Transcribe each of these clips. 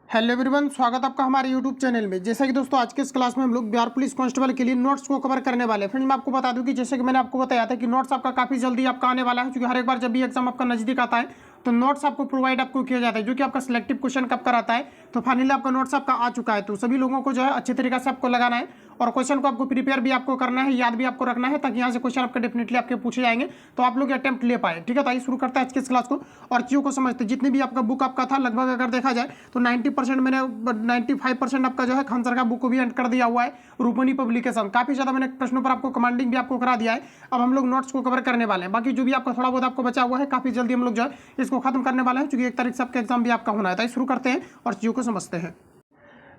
Hello everyone, स्वागत आपका हमारे यूट्यूब चैनल में। जैसा कि दोस्तों आज के इस क्लास में हम लोग बिहार पुलिस कांस्टेबल के लिए नोट्स को कवर करने वाले हैं। फ्रेंड्स, मैं आपको बता दूं कि जैसे कि मैंने आपको बताया था कि नोट्स आपका काफ़ी जल्दी आपका आने वाला है, क्योंकि हर एक बार जब भी एग्जाम आपका नजदीक आता है तो नोट्स आपको प्रोवाइड आपको किया जाता है, जो कि आपका सिलेक्टिव क्वेश्चन कब कराता है। तो फाइनली आपका नोट्स आपका आ चुका है, तो सभी लोगों को जो है अच्छे तरीके से आपको लगाना है और क्वेश्चन को आपको प्रिपेयर भी आपको करना है, याद भी आपको रखना है, ताकि यहाँ से क्वेश्चन आपके डेफिनेटली आपके पूछे जाएंगे तो आप लोग अटेम्प्ट ले पाए। ठीक है, तो आइए शुरू करते हैं आज के इस क्लास को और चीज़ों को समझते हैं। जितनी भी आपका बुक आपका था लगभग अगर देखा जाए तो 90% मैंने 95% आपका जो है खान सर का बुक को भी एंड कर दिया हुआ है। रूपनी पब्लिकेशन काफ़ी ज़्यादा मैंने प्रश्नों पर आपको कमांडिंग भी आपको करा दिया है। अब हम लोग नोट्स को कवर करने वाले हैं। बाकी जो भी आपका थोड़ा बहुत आपको बचा हुआ है काफ़ी जल्दी हम लोग जो है इसको खत्म करने वाले हैं, क्योंकि 1 तारीख से आपका एग्जाम भी आपका होना है। तो शुरू करते हैं और चीज़ों को समझते हैं।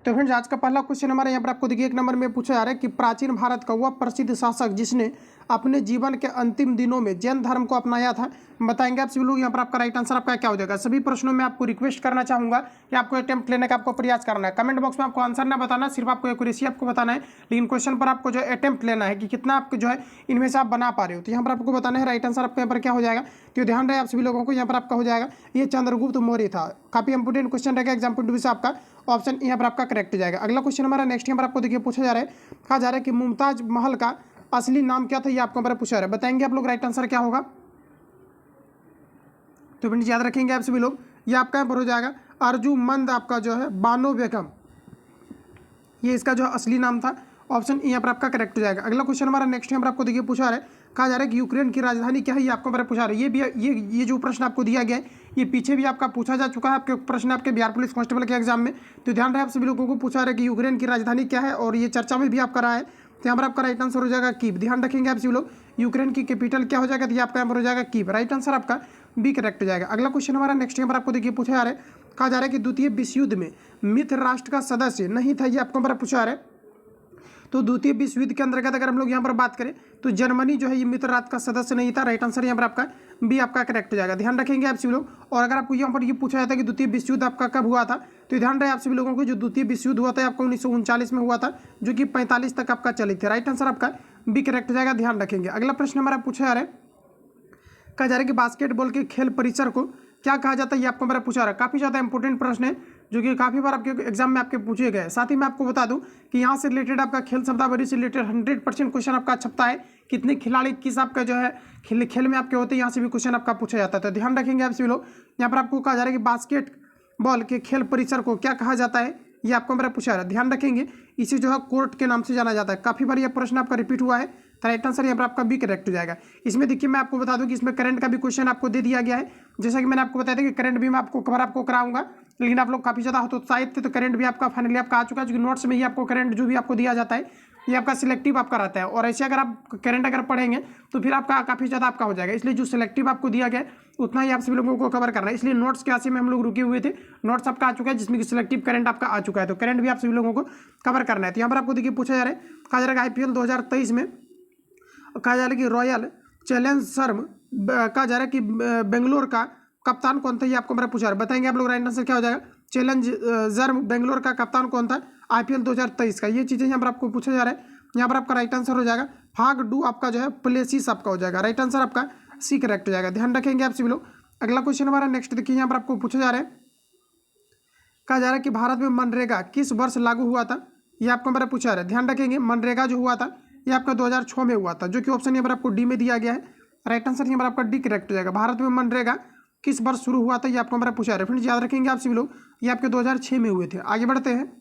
तो फ्रेंड्स, आज का पहला क्वेश्चन हमारे यहाँ पर आपको देखिए 1 नंबर में पूछा जा रहा है कि प्राचीन भारत का वह प्रसिद्ध शासक जिसने अपने जीवन के अंतिम दिनों में जैन धर्म को अपनाया था, बताएंगे आप सभी लोग। यहाँ पर आपका राइट आंसर आपका क्या हो जाएगा। सभी प्रश्नों में आपको रिक्वेस्ट करना चाहूंगा कि आपको अटेम्प्ट लेने का आपको प्रयास करना है। कमेंट बॉक्स में आपको आंसर ना बताना, सिर्फ आपको एक्यूरेसी आपको बताना है, लेकिन क्वेश्चन पर आपको जो अटेम्प्ट लेना है कि कितना आपको जो है इनमें से आप बना पा रहे हो। तो यहाँ पर आपको बताना है राइट आंसर आपके यहाँ पर क्या हो जाएगा। तो ध्यान रहे आप सभी लोगों को, यहाँ पर आपका हो जाएगा ये चंद्रगुप्त मौर्य था। काफी इंपोर्टेंट क्वेश्चन रहेगा एग्जाम पॉइंट ऑफ व्यू से, आपका ऑप्शन यहाँ पर आपका करेक्ट हो जाएगा। अगला क्वेश्चन हमारा नेक्स्ट यहाँ पर आपको देखिए पूछा जा रहा है, कहा जा रहा है कि मुमताज महल का असली नाम क्या था, ये आपको हमारा पूछा जा रहा है। बताएंगे आप लोग राइट आंसर क्या होगा। तो फ्रेंड्स याद रखेंगे आप सभी लोग, ये आपका यहाँ पर हो जाएगा अर्जुमंद आपका जो है बानो बेगम, ये इसका जो असली नाम था। ऑप्शन यहाँ पर आपका करेक्ट हो जाएगा। अगला क्वेश्चन हमारा नेक्स्ट यहाँ पर आपको देखिए पूछा जा रहा है, कहा जा रहा है कि यूक्रेन की राजधानी क्या है, ये आपको हमारा पूछा रहा है। ये भी ये जो प्रश्न आपको दिया गया है ये पीछे भी आपका पूछा जा चुका है, आपके प्रश्न आपके बिहार पुलिस कांस्टेबल के एग्जाम में। तो ध्यान रहे आप सभी लोगों को पूछा रहा है कि यूक्रेन की राजधानी क्या है, और ये चर्चा में भी आपका रहा है। तो यहाँ पर आपका राइट आंसर हो जाएगा कीव। ध्यान रखेंगे आप सभी लोग, यूक्रेन की कैपिटल क्या हो जाएगा, तो ये आपका यहाँ पर हो जाएगा कीव। राइट आंसर आपका बी करेक्ट हो जाएगा। अगला क्वेश्चन हमारा नेक्स्ट यहाँ पर आपको देखिए पूछा जा रहा है, कहा जा रहा है कि द्वितीय विश्व युद्ध में मित्र राष्ट्र का सदस्य नहीं था, ये आपको हमारा पूछा जा रहा है। तो द्वितीय विश्व युद्ध के अंतर्गत अगर हम लोग यहाँ पर बात करें तो जर्मनी जो है ये मित्र राष्ट्र का सदस्य नहीं था। राइट आंसर यहाँ पर आपका बी आपका करेक्ट हो जाएगा। ध्यान रखेंगे आप सभी लोग। और अगर आपको यहाँ पर ये पूछा जाता है कि द्वितीय विश्व युद्ध आपका कब हुआ था, तो ध्यान रहे आप सभी लोगों को, जो द्वितीय विश्व युद्ध हुआ था आपको 1939 में हुआ था, जो कि 45 तक आपका चली थी। राइट आंसर आपका बी करेक्ट हो जाएगा। ध्यान रखेंगे। अगला प्रश्न हमारा पूछा जा रहा है, कहा जा रहा है कि बास्केटबॉल के खेल परिसर को क्या कहा जाता है, ये आपको मेरा पूछा रहा है। काफ़ी ज़्यादा इंपॉर्टेंट प्रश्न है, जो कि काफ़ी बार आपके एग्जाम में आपके पूछे गए। साथ ही मैं आपको बता दूं कि यहाँ से रिलेटेड आपका खेल शब्दावली से रिलेटेड 100% क्वेश्चन आपका छपता है। कितने खिलाड़ी किस आपका जो है खेल में आपके होते हैं, यहाँ से भी क्वेश्चन आपका पूछा जाता है। तो ध्यान रखेंगे आप सभी लोग। यहाँ पर आपको कहा जा रहा है कि बास्केटबॉल के खेल परिसर को क्या कहा जाता है, ये आपको मेरा पूछा रहा है। ध्यान रखेंगे, इसे जो है कोर्ट के नाम से जाना जाता है। काफ़ी बार यह प्रश्न आपका रिपीट हुआ है, तो राइट आंसर यहाँ पर आपका बी करेक्ट हो जाएगा। इसमें देखिए मैं आपको बता दूं कि इसमें करंट का भी क्वेश्चन आपको दे दिया गया है। जैसा कि मैंने आपको बताया था कि करंट भी मैं आपको कवर आपको कराऊंगा, लेकिन आप लोग काफ़ी ज़्यादा हतोत्साहित थे, तो करंट भी आपका फाइनली आपका आ चुका है। क्योंकि नोट्स में ही आपको करंट जो भी आपको दिया जाता है ये आपका सिलेक्टिव आपका रहता है, और ऐसे अगर आप करंट अगर पढ़ेंगे तो फिर आपका काफ़ी ज़्यादा आपका हो जाएगा। इसलिए जो सिलेक्टिव आपको दिया गया है उतना ही आप सभी लोगों को कवर करना है। इसलिए नोट्स के आशे में हम लोग रुके हुए थे। नोट्स आपका आ चुका है जिसमें कि सिलेक्टिव करंट आपका आ चुका है, तो करंट भी आप सभी लोगों को कवर करना है। तो यहाँ पर आपको देखिए पूछा जा रहा है, कहा जा रहा है IPL 2023 में कहा जा रहा है कि रॉयल चैलेंजर्स कहा जा रहा है कि बेंगलोर का कप्तान कौन था, ये आपको मेरा पूछा रहा है। बताएंगे आप लोग राइट आंसर क्या हो जाएगा। चैलेंजर बेंगलोर का कप्तान कौन था IPL 2023 का, ये चीज़ें यहाँ पर आपको पूछा जा रहा है। यहाँ पर आपका राइट आंसर हो जाएगा फाग डू आपका जो है प्लेसिस आपका हो जाएगा। राइट आंसर आपका सी करेक्ट हो जाएगा। ध्यान रखेंगे आप सभी लोग। अगला क्वेश्चन हमारा नेक्स्ट देखिए, यहाँ पर आपको पूछा जा रहा है, कहा जा रहा है कि भारत में मनरेगा किस वर्ष लागू हुआ था, ये आपको मेरा पूछा रहा है। ध्यान रखेंगे, मनरेगा जो हुआ था ये आपका 2006 में हुआ था, जो कि ऑप्शन यहाँ पर आपको डी में दिया गया है। राइट आंसर यहाँ पर आपका डी करेक्ट हो जाएगा। भारत में मनरेगा किस वर्ष शुरू हुआ था, ये आपको हमारा पूछा रहा है। फ्रेंड्स याद रखेंगे आप सभी लोग, ये आपके 2006 में हुए थे। आगे बढ़ते हैं।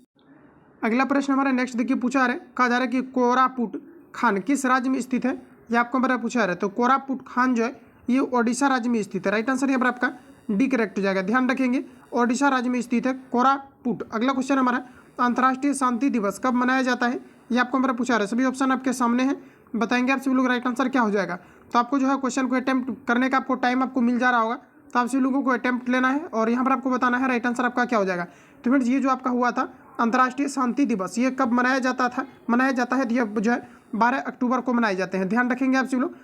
अगला प्रश्न हमारा नेक्स्ट देखिए पूछा रहा है, कहा जा रहा है कि कोरापुट खान किस राज्य में स्थित है, ये आपको हमारा पूछा रहा है। तो कोरापुट खान जो है ये ओडिशा राज्य में स्थित है। राइट आंसर यहाँ पर आपका डी करेक्ट हो जाएगा। ध्यान रखेंगे, ओडिशा राज्य में स्थित है कोरापुट। अगला क्वेश्चन हमारा, अंतर्राष्ट्रीय शांति दिवस कब मनाया जाता है, ये आपको हमारा पूछा रहा है। सभी ऑप्शन आपके सामने हैं, बताएंगे आप सभी लोग राइट आंसर क्या हो जाएगा। तो आपको जो है क्वेश्चन को अटेम्प्ट करने का आपको टाइम आपको मिल जा रहा होगा, तो आप सभी लोगों को अटेम्प्ट लेना है और यहाँ पर आपको बताना है राइट आंसर आपका क्या हो जाएगा। तो फ्रेंड्स ये जो आपका हुआ था अंतर्राष्ट्रीय शांति दिवस, ये कब मनाया जाता है, तो ये जो है 12 अक्टूबर को मनाए जाते हैं। ध्यान रखेंगे आप सभी लोग।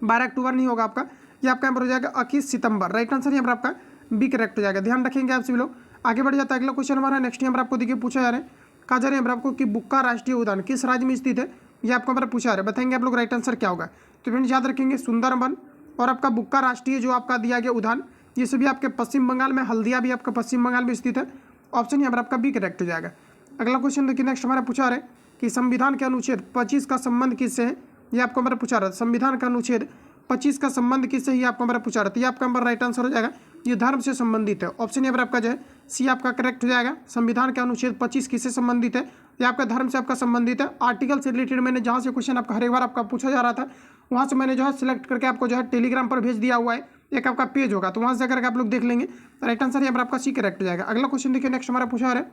12 अक्टूबर नहीं होगा आपका, ये आपका यहाँ पर हो जाएगा 21 सितंबर। राइट आंसर यहाँ पर आपका बी करेक्ट हो जाएगा। ध्यान रखेंगे आप सभी लोग। आगे बढ़ जाता है। अगला क्वेश्चन हमारा नेक्स्ट यहाँ पर आपको देखिए पूछा जा रहा है, कहा जा रहा है आपको कि बुक्का राष्ट्रीय उद्यान किस राज्य में स्थित है, ये आपको हमारा पूछा रहा है। बताएंगे आप लोग राइट आंसर क्या होगा। तो फ्रेंड्स याद रखेंगे, सुंदरबन और आपका बुक्का राष्ट्रीय जो आपका दिया गया उद्यान ये सभी आपके पश्चिम बंगाल में, हल्दिया भी आपका पश्चिम बंगाल में स्थित है। ऑप्शन यहाँ पर आपका बी करेक्ट हो जाएगा। अगला क्वेश्चन देखिए, नेक्स्ट हमारा पूछा रहा है कि संविधान के अनुच्छेद 25 का संबंध किससे है, ये आपको हमारा पूछा रहा है। संविधान का अनुच्छेद 25 का संबंध किससे, ये आपको हमारा पूछा रहा है। ये आपका हमारा राइट आंसर हो जाएगा, ये धर्म से संबंधित है। ऑप्शन यहाँ पर आपका जो है सी आपका करेक्ट हो जाएगा। संविधान के अनुच्छेद 25 किससे संबंधित है, ये आपका धर्म से आपका संबंधित है। आर्टिकल से रिलेटेड मैंने जहाँ से क्वेश्चन आपका हर एक बार आपका पूछा जा रहा था, वहाँ से मैंने जो है सिलेक्ट करके आपको जो है टेलीग्राम पर भेज दिया हुआ है। एक आपका पेज होगा, तो वहाँ से जाकर आप लोग देख लेंगे। राइट आंसर यहाँ पर आपका सी करेक्ट हो जाएगा। अगला क्वेश्चन देखिए, नेक्स्ट हमारा पूछा रहा है,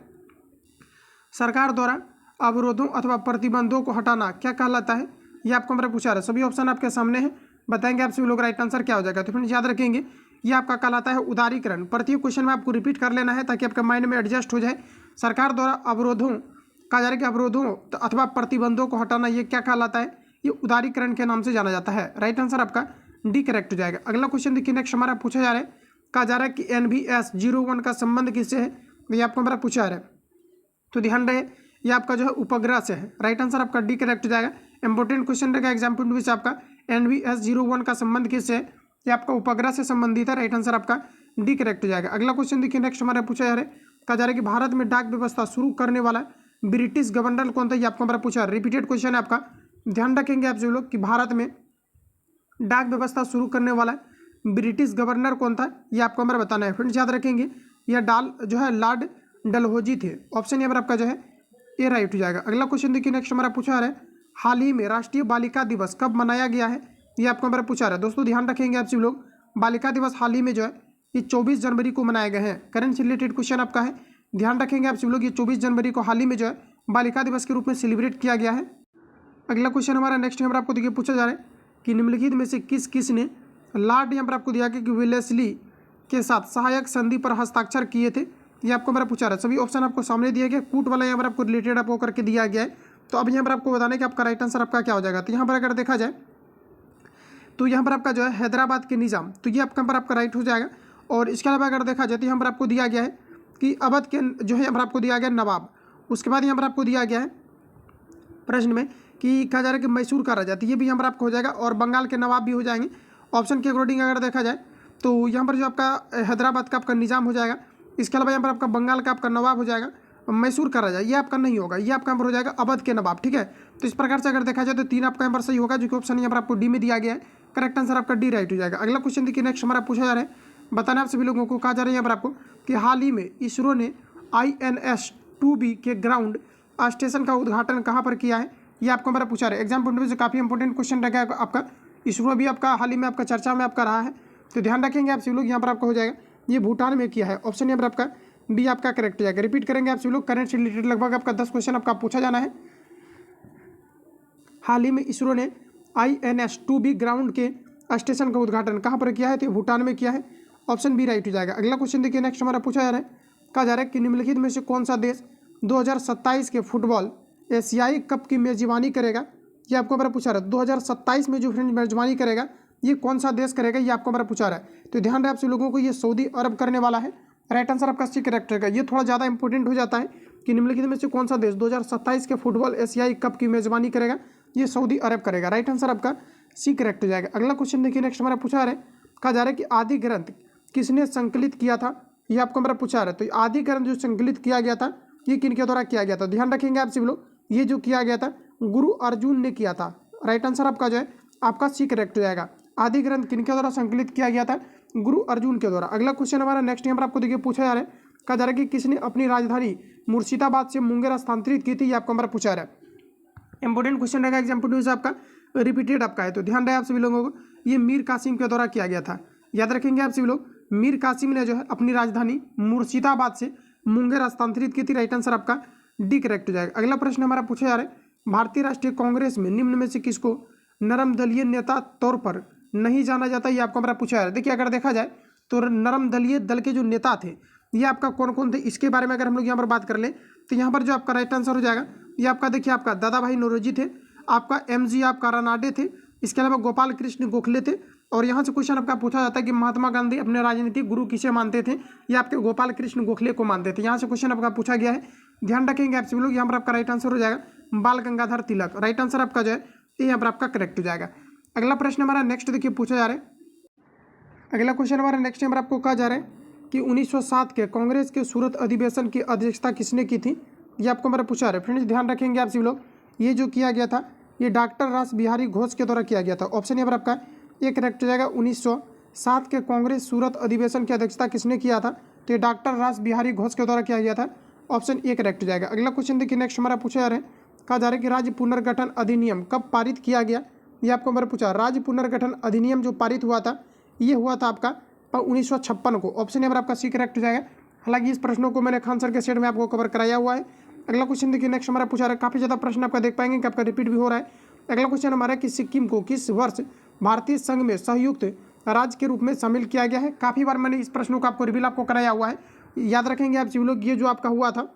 सरकार द्वारा अवरोधों अथवा प्रतिबंधों को हटाना क्या कहलाता है, ये आपको हमारा पूछा रहा है। सभी ऑप्शन आपके सामने हैं, बताएंगे आप सभी लोग राइट आंसर क्या हो जाएगा। तो फ्रेंड्स याद रखेंगे, ये आपका कहलाता है उदारीकरण। प्रत्येक क्वेश्चन में आपको रिपीट कर लेना है ताकि आपके माइंड में एडजस्ट हो जाए। सरकार द्वारा अवरोधों कहा जा रहा है कि अवरोधों अथवा प्रतिबंधों को हटाना ये क्या कहलाता है, ये उदारीकरण के नाम से जाना जाता है। राइट आंसर आपका डी करेक्ट हो जाएगा। अगला क्वेश्चन देखिए, नेक्स्ट हमारा पूछा जा रहा है, कहा जा रहा है कि NVS 01 का संबंध किससे है, ये आपको हमारा पूछा जा रहा है। तो ध्यान रहे, ये आपका जो है उपग्रह से है। राइट आंसर आपका डी करेक्ट हो जाएगा। इंपॉर्टेंट क्वेश्चन रहेगा एग्जाम पॉइंट ऑफ व्यू से आपका, NVS 01 का संबंध किससे है, ये आपका उपग्रह से संबंधित है। राइट आंसर आपका डी करेक्ट हो जाएगा। अगला क्वेश्चन देखिए, नेक्स्ट हमारा पूछा जा रहा है, कहा जा रहा है कि भारत में डाक व्यवस्था शुरू करने वाला ब्रिटिश गवर्नर कौन था, ये आपको हमारा पूछा। रिपीटेड क्वेश्चन है आपका, ध्यान रखेंगे आप सभी लोग कि भारत में डाक व्यवस्था शुरू करने वाला ब्रिटिश गवर्नर कौन था, ये आपको हमारा बताना है। फ्रेंड्स याद रखेंगे, यह जो है लॉर्ड डलहौजी थे। ऑप्शन यहाँ पर आपका जो है ए राइट हो जाएगा। अगला क्वेश्चन देखिए, नेक्स्ट हमारा पूछा जा रहा है, हाल ही में राष्ट्रीय बालिका दिवस कब मनाया गया है, ये आपको हमारा पूछा रहा है। दोस्तों ध्यान रखेंगे आप सभी लोग, बालिका दिवस हाल ही में जो है ये 24 जनवरी को मनाए गए हैं। करंट से रिलेटेड क्वेश्चन आपका है, ध्यान रखेंगे आप सभी लोग, ये 24 जनवरी को हाल ही में जो है बालिका दिवस के रूप में सेलिब्रेट किया गया है। अगला क्वेश्चन हमारा नेक्स्ट यहाँ पर आपको देखिए पूछा जा रहा है कि निम्नलिखित में से किस ने लॉर्ड यहाँ पर आपको दिया कि वेलेस्ली के साथ सहायक संधि पर हस्ताक्षर किए थे, ये आपको हमारा पूछा रहा है। सभी ऑप्शन आपको सामने दिया गया, कूट वाला यहाँ पर आपको रिलेटेड आपको करके दिया गया है। तो अब यहाँ पर आपको बताना है कि आपका राइट आंसर आपका क्या हो जाएगा। तो यहाँ पर अगर देखा जाए तो यहाँ पर आपका जो है हैदराबाद के निज़ाम, तो ये आपका पर आपका राइट हो जाएगा। और इसके अलावा अगर देखा जाए तो यहाँ पर आपको दिया गया है कि अवध के जो है यहाँ पर आपको दिया गया नवाब। उसके बाद यहाँ पर आपको दिया गया है प्रश्न में कि कहा जा रहा है कि मैसूर का राजा, तो ये भी यहाँ पर आपको हो जाएगा। और बंगाल के नवाब भी हो जाएंगे। ऑप्शन के अकॉर्डिंग अगर देखा जाए तो यहाँ पर जो आपका हैदराबाद का आपका निज़ाम हो जाएगा। इसके अलावा यहाँ पर आपका बंगाल का आपका नवाब हो जाएगा। मैसूर का राजा ये आपका नहीं होगा, ये आपका यहाँ पर हो जाएगा अवध के नवाब। ठीक है, तो इस प्रकार से अगर देखा जाए तो 3 आपका यहाँ पर सही होगा, जो कि ऑप्शन यहाँ पर आपको डी में दिया गया है। करेक्ट आंसर आपका डी राइट हो जाएगा। अगला क्वेश्चन देखिए, नेक्स्ट हमारा पूछा जा रहा है, बताना आप सभी लोगों को, कहा जा रहा है यहाँ पर आपको कि हाल ही में इसरो ने INS 2B के ग्राउंड स्टेशन का उद्घाटन कहाँ पर किया है, ये आपको हमारा पूछा रहा है। एग्जाम पॉइंट ऑफ व्यू से काफ़ी इंपॉर्टेंट क्वेश्चन रहेगा आपका। इसरो भी आपका हाल ही में आपका चर्चा में आपका रहा है, तो ध्यान रखेंगे आप सभी लोग। यहाँ पर आपका हो जाएगा ये भूटान में किया है। ऑप्शन यहाँ पर आपका बी आपका करेक्ट हो जाएगा। रिपीट करेंगे आप सभी लोग, करंट से रिलेटेड लगभग आपका 10 क्वेश्चन आपका पूछा जाना है। हाल ही में इसरो ने INS 2B ग्राउंड के स्टेशन का उद्घाटन कहाँ पर किया है, तो भूटान में किया है। ऑप्शन बी राइट हो जाएगा। अगला क्वेश्चन देखिए, नेक्स्ट हमारा पूछा जा रहा है, कहा जा रहा है कि निम्नलिखित में से कौन सा देश 2027 के फुटबॉल एशियाई कप की मेजबानी करेगा, ये आपको हमारा पूछा रहा है। 2027 में जो फ्रेंड मेजबानी करेगा ये कौन सा देश करेगा, ये आपको हमारा पूछा रहा है। तो ध्यान रहे आप सभी लोगों को, ये सऊदी अरब करने वाला है। राइट आंसर आपका सी करेक्ट रहेगा। ये थोड़ा ज़्यादा इंपॉर्टेंट हो जाता है कि निम्नलिखित में से कौन सा देश 2027 के फुटबॉल एशियाई कप की मेजबानी करेगा, ये सऊदी अरब करेगा। राइट आंसर आपका सी करेक्ट हो जाएगा। अगला क्वेश्चन देखिए, नेक्स्ट हमारा पूछा रहा है, कहा जा रहा है कि आदि ग्रंथ किसने संकलित किया था, ये आपको हमारा पूछा रहा है। तो आदि ग्रंथ जो संकलित किया गया था ये किनके द्वारा किया गया था, ध्यान रखेंगे आप सभी लोग, ये जो किया गया था गुरु अर्जुन ने किया था। राइट आंसर आपका जो है आपका सी करेक्ट हो जाएगा। आदि ग्रंथ किनके द्वारा संकलित किया गया था, गुरु अर्जुन के द्वारा। अगला क्वेश्चन हमारा नेक्स्ट यहाँ पर आपको देखिए पूछा जा रहा है, कहा जा रहा है कि किसने अपनी राजधानी मुर्शिदाबाद से मुंगेर स्थानांतरित की थी, ये आपको हमारा पूछा रहा है। इंपॉर्टेंट क्वेश्चन रहेगा एग्जाम पॉइंट ऑफ व्यू से आपका, रिपीटेड आपका है। तो ध्यान रहे आप सभी लोगों को, ये मीर कासिम के द्वारा किया गया था। याद रखेंगे आप सभी लोग, मीर कासिम ने जो है अपनी राजधानी मुर्शिदाबाद से मुंगेर स्थानांतरित की थी। राइट आंसर आपका डी करेक्ट हो जाएगा। अगला प्रश्न हमारा पूछा जा रहा है, भारतीय राष्ट्रीय कांग्रेस में निम्न में से किसको नरम दलीय नेता तौर पर नहीं जाना जाता, ये आपको हमारा पूछा जा रहा है। देखिए अगर देखा जाए तो नरम दलीय दल के जो नेता थे ये आपका कौन कौन थे, इसके बारे में अगर हम लोग यहाँ पर बात कर ले तो यहाँ पर जो आपका राइट आंसर हो जाएगा ये आपका देखिए आपका दादा भाई नौरोजी थे, आपका MG आपका रानाडे थे, इसके अलावा गोपाल कृष्ण गोखले थे। और यहाँ से क्वेश्चन आपका पूछा जाता है कि महात्मा गांधी अपने राजनीतिक गुरु किसे मानते थे, ये आपके गोपाल कृष्ण गोखले को मानते थे। यहाँ से क्वेश्चन आपका पूछा गया है, ध्यान रखेंगे आप सभी लोग। यहाँ पर आपका राइट आंसर हो जाएगा बाल गंगाधर तिलक। राइट आंसर आपका जो है ये यहाँ पर आपका करेक्ट हो जाएगा। अगला प्रश्न हमारा नेक्स्ट देखिए पूछा जा रहा है, अगला क्वेश्चन हमारा नेक्स्ट नंबर आपको कहा जा रहा है कि 1907 के कांग्रेस के सूरत अधिवेशन की अध्यक्षता किसने की थी, ये आपको हमारा पूछा रहा है। फ्रेंड्स ध्यान रखेंगे आप सभी लोग, ये जो किया गया था ये डॉक्टर रास बिहारी घोष के द्वारा किया गया था। ऑप्शन यहाँ पर आपका एक करेक्ट हो जाएगा। 1907 के कांग्रेस सूरत अधिवेशन की अध्यक्षता किसने किया था, तो ये डॉक्टर रास बिहारी घोष के द्वारा किया गया था। ऑप्शन ए करेक्ट हो जाएगा। अगला क्वेश्चन देखिए नेक्स्ट हमारा पूछा जा रहा है, कहा जा रहा है कि राज्य पुनर्गठन अधिनियम कब पारित किया गया, ये आपको हमारा पूछा। राज्य पुनर्गठन अधिनियम जो पारित हुआ था ये हुआ था आपका 1956 को। ऑप्शन नंबर आपका सी करेक्ट हो जाएगा। हालांकि इस प्रश्नों को मैंने खान सर के सेट में आपको कवर कराया हुआ है। अगला क्वेश्चन देखिए नेक्स्ट हमारा पूछा रहा है, काफ़ी ज़्यादा प्रश्न आपका देख पाएंगे कि आपका रिपीट भी हो रहा है। अगला क्वेश्चन हमारा कि सिक्किम को किस वर्ष भारतीय संघ में संयुक्त राज्य के रूप में शामिल किया गया है। काफ़ी बार मैंने इस प्रश्नों को आपको रिवील आपको कराया हुआ है, याद रखेंगे आप सभी लोग। ये जो आपका हुआ था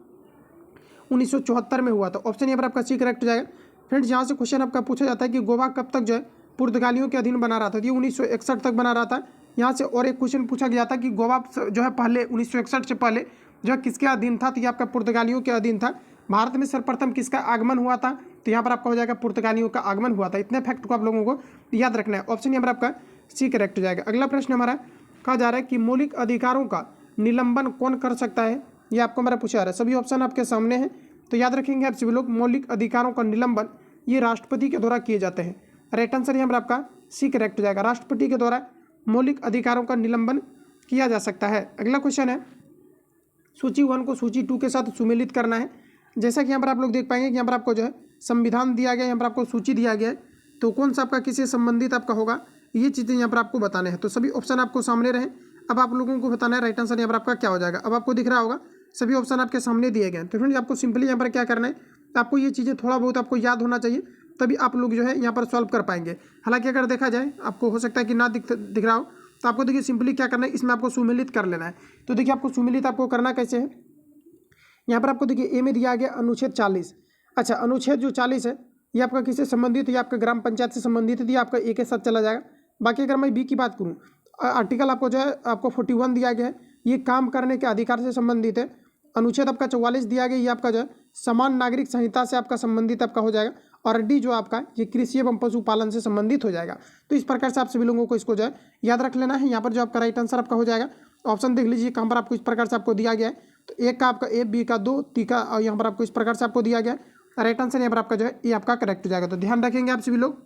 1974 में हुआ था। ऑप्शन यहाँ पर आपका सी करेक्ट हो जाएगा। फ्रेंड्स यहाँ से क्वेश्चन आपका पूछा जाता है कि गोवा कब तक जो है पुर्तगालियों के अधीन बना रहा था, ये 1961 तक बना रहा था। यहाँ से और एक क्वेश्चन पूछा गया था कि गोवा जो है पहले 1961 से पहले जो है किसके अधीन था, तो ये आपका पुर्तगालियों के अधीन था। भारत में सर्वप्रथम किसका आगमन हुआ था, तो यहाँ पर आपका हो जाएगा पुर्तगालियों का आगमन हुआ था। इतने फैक्ट को आप लोगों को याद रखना है। ऑप्शन यहाँ पर आपका सी करेक्ट हो जाएगा। अगला प्रश्न हमारा कहा जा रहा है कि मौलिक अधिकारों का निलंबन कौन कर सकता है, ये आपको हमारा पूछा जा रहा है। सभी ऑप्शन आपके सामने हैं, तो याद रखेंगे आप सभी लोग, मौलिक अधिकारों का निलंबन ये राष्ट्रपति के द्वारा किए जाते हैं। राइट आंसर यहाँ पर आपका सी करेक्ट हो जाएगा। राष्ट्रपति के द्वारा मौलिक अधिकारों का निलंबन किया जा सकता है। अगला क्वेश्चन है, सूची 1 को सूची 2 के साथ सुमेलित करना है। जैसा कि यहाँ पर आप लोग देख पाएंगे कि यहाँ पर आपको जो है संविधान दिया गया है, यहाँ पर आपको सूची दिया गया है, तो कौन सा आपका किससे संबंधित आपका होगा, ये चीज़ें यहाँ पर आपको बताने हैं। तो सभी ऑप्शन आपको सामने रहें, अब आप लोगों को बताना है राइट आंसर यहाँ पर आपका क्या हो जाएगा। अब आपको दिख रहा होगा सभी ऑप्शन आपके सामने दिए गए हैं। तो फ्रेंड्स आपको सिंपली यहाँ पर क्या करना है, आपको ये चीज़ें थोड़ा बहुत आपको याद होना चाहिए, तभी आप लोग जो है यहाँ पर सॉल्व कर पाएंगे। हालांकि अगर देखा जाए आपको हो सकता है कि ना दिख रहा हो, तो आपको देखिए सिंपली क्या करना है, इसमें आपको सुमेलित कर लेना है। तो देखिए आपको सुमेलित आपको करना कैसे है, यहाँ पर आपको देखिए ए में दिया गया अनुच्छेद 40। अच्छा, अनुच्छेद जो 40 है ये आपका किससे संबंधित है, ये आपका ग्राम पंचायत से संबंधित है, ये आपका ए के साथ चला जाएगा। बाकी अगर मैं बी की बात करूँ, आर्टिकल आपको जो है आपको 41 दिया गया है, ये काम करने के अधिकार से संबंधित है। अनुच्छेद आपका 44 दिया गया, ये आपका जो है समान नागरिक संहिता से आपका संबंधित आपका हो जाएगा। और डी जो आपका ये कृषि एवं पशुपालन से संबंधित हो जाएगा। तो इस प्रकार से आप सभी लोगों को इसको जो है याद रख लेना है। यहाँ पर जो आपका राइट आंसर आपका हो जाएगा, ऑप्शन देख लीजिए कहाँ पर आपको इस प्रकार से आपको दिया गया है। तो एक का आपका ए, बी का 2, टी का और यहाँ पर आपको इस प्रकार से आपको दिया गया है। राइट आंसर यहाँ पर आपका जो है ये आपका करेक्ट हो जाएगा। तो ध्यान रखेंगे आप सभी लोग।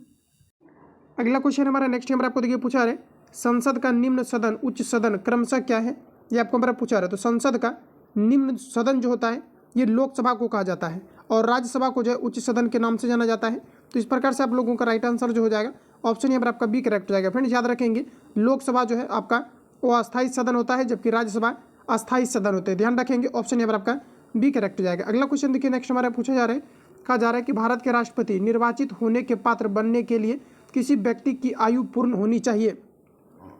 अगला क्वेश्चन हमारा नेक्स्ट यहाँ पर आपको देखिए पूछा है, संसद का निम्न सदन उच्च सदन क्रमशः क्या है, ये आपको हमारा पूछा रहा है। तो संसद का निम्न सदन जो होता है ये लोकसभा को कहा जाता है, और राज्यसभा को जो है उच्च सदन के नाम से जाना जाता है। तो इस प्रकार से आप लोगों का राइट आंसर जो हो जाएगा ऑप्शन यहाँ पर आपका बी करेक्ट हो जाएगा। फ्रेंड्स याद रखेंगे, लोकसभा जो है आपका वो अस्थायी सदन होता है, जबकि राज्यसभा अस्थायी सदन होते हैं। ध्यान रखेंगे, ऑप्शन यहाँ पर आपका बी करेक्ट हो जाएगा। अगला क्वेश्चन देखिए नेक्स्ट हमारा पूछा जा रहा है, कहा जा रहा है कि भारत के राष्ट्रपति निर्वाचित होने के पात्र बनने के लिए किसी व्यक्ति की आयु पूर्ण होनी चाहिए।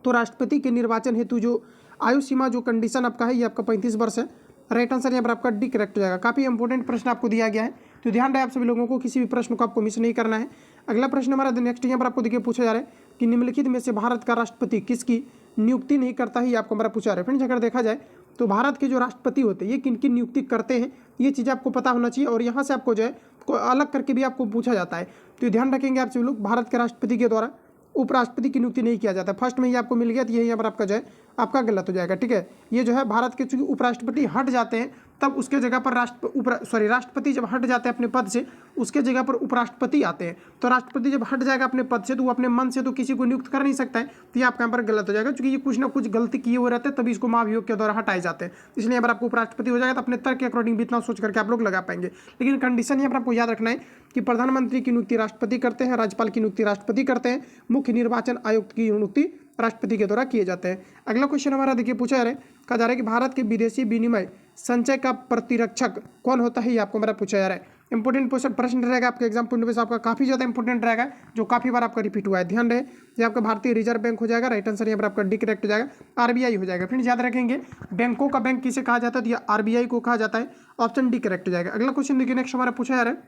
तो राष्ट्रपति के निर्वाचन हेतु जो आयु सीमा जो कंडीशन आपका है ये आपका 35 वर्ष है। राइट आंसर यहाँ पर आपका डी करेक्ट हो जाएगा। काफ़ी इंपॉर्टेंट प्रश्न आपको दिया गया है, तो ध्यान रहे आप सभी लोगों को, किसी भी प्रश्न को आपको मिस नहीं करना है। अगला प्रश्न हमारा नेक्स्ट यहाँ पर आपको देखिए पूछा जा रहा है कि निम्नलिखित में से भारत का राष्ट्रपति किसकी नियुक्ति नहीं करता है, ये आपको हमारा पूछा रहा है। फ्रेंड्स अगर देखा जाए तो भारत के जो राष्ट्रपति होते हैं ये किन किन नियुक्ति करते हैं, ये चीज़ आपको पता होना चाहिए। और यहाँ से आपको जो है को अलग करके भी आपको पूछा जाता है, तो ध्यान रखेंगे आप सभी लोग। भारत के राष्ट्रपति के द्वारा उपराष्ट्रपति की नियुक्ति नहीं किया जाता। फर्स्ट में ही आपको मिल गया, तो यही यहाँ पर आपका जो है आपका गलत हो जाएगा। ठीक है, ये जो है भारत के चूंकि उपराष्ट्रपति हट जाते हैं तब उसके जगह पर राष्ट्रपति जब हट जाते हैं अपने पद से, उसके जगह पर उपराष्ट्रपति आते हैं। तो राष्ट्रपति जब हट जाएगा अपने पद से तो वो अपने मन से तो किसी को नियुक्त कर नहीं सकता है, तो ये आपका यहाँ पर गलत हो जाएगा। क्योंकि ये कुछ ना कुछ गलती किए हुए रहते हैं, तभी इसको महाभियोग के द्वारा हटाए जाते हैं। इसलिए यहाँ पर आपको उपराष्ट्रपति हो जाएगा। तो अपने तर्क के अकॉर्डिंग भी इतना सोच करके आप लोग लगा पाएंगे। लेकिन कंडीशन यहाँ पर आपको याद रखना है कि प्रधानमंत्री की नियुक्ति राष्ट्रपति करते हैं, राज्यपाल की नियुक्ति राष्ट्रपति करते हैं, मुख्य निर्वाचन आयुक्त की नियुक्ति राष्ट्रपति के द्वारा किए जाते हैं। अगला क्वेश्चन हमारा देखिए पूछा जा रहा है, कहा जा रहा है कि भारत के विदेशी विनिमय संचय का प्रतिरक्षक कौन होता है, ये आपको हमारा पूछा जा रहा है। इंपोर्टेंट प्रश्न रहेगा आपके एग्जाम पॉइंट ऑफ व्यू से, आपका काफी ज्यादा इंपोर्टेंट रहेगा, जो काफी बार आपका रिपीट हुआ है। ध्यान रहे, ये आपका भारतीय रिजर्व बैंक हो जाएगा। राइट आंसर यहाँ पर आपका डी करेक्ट हो जाएगा। आरबीआई हो जाएगा। फ्रेंड्स याद रखेंगे, बैंकों का बैंक किसे कहा जाता है, तो यह आरबीआई को कहा जाता है। ऑप्शन डी करेक्ट हो जाएगा। अगला क्वेश्चन देखिए नेक्स्ट हमारा पूछा जा रहा है,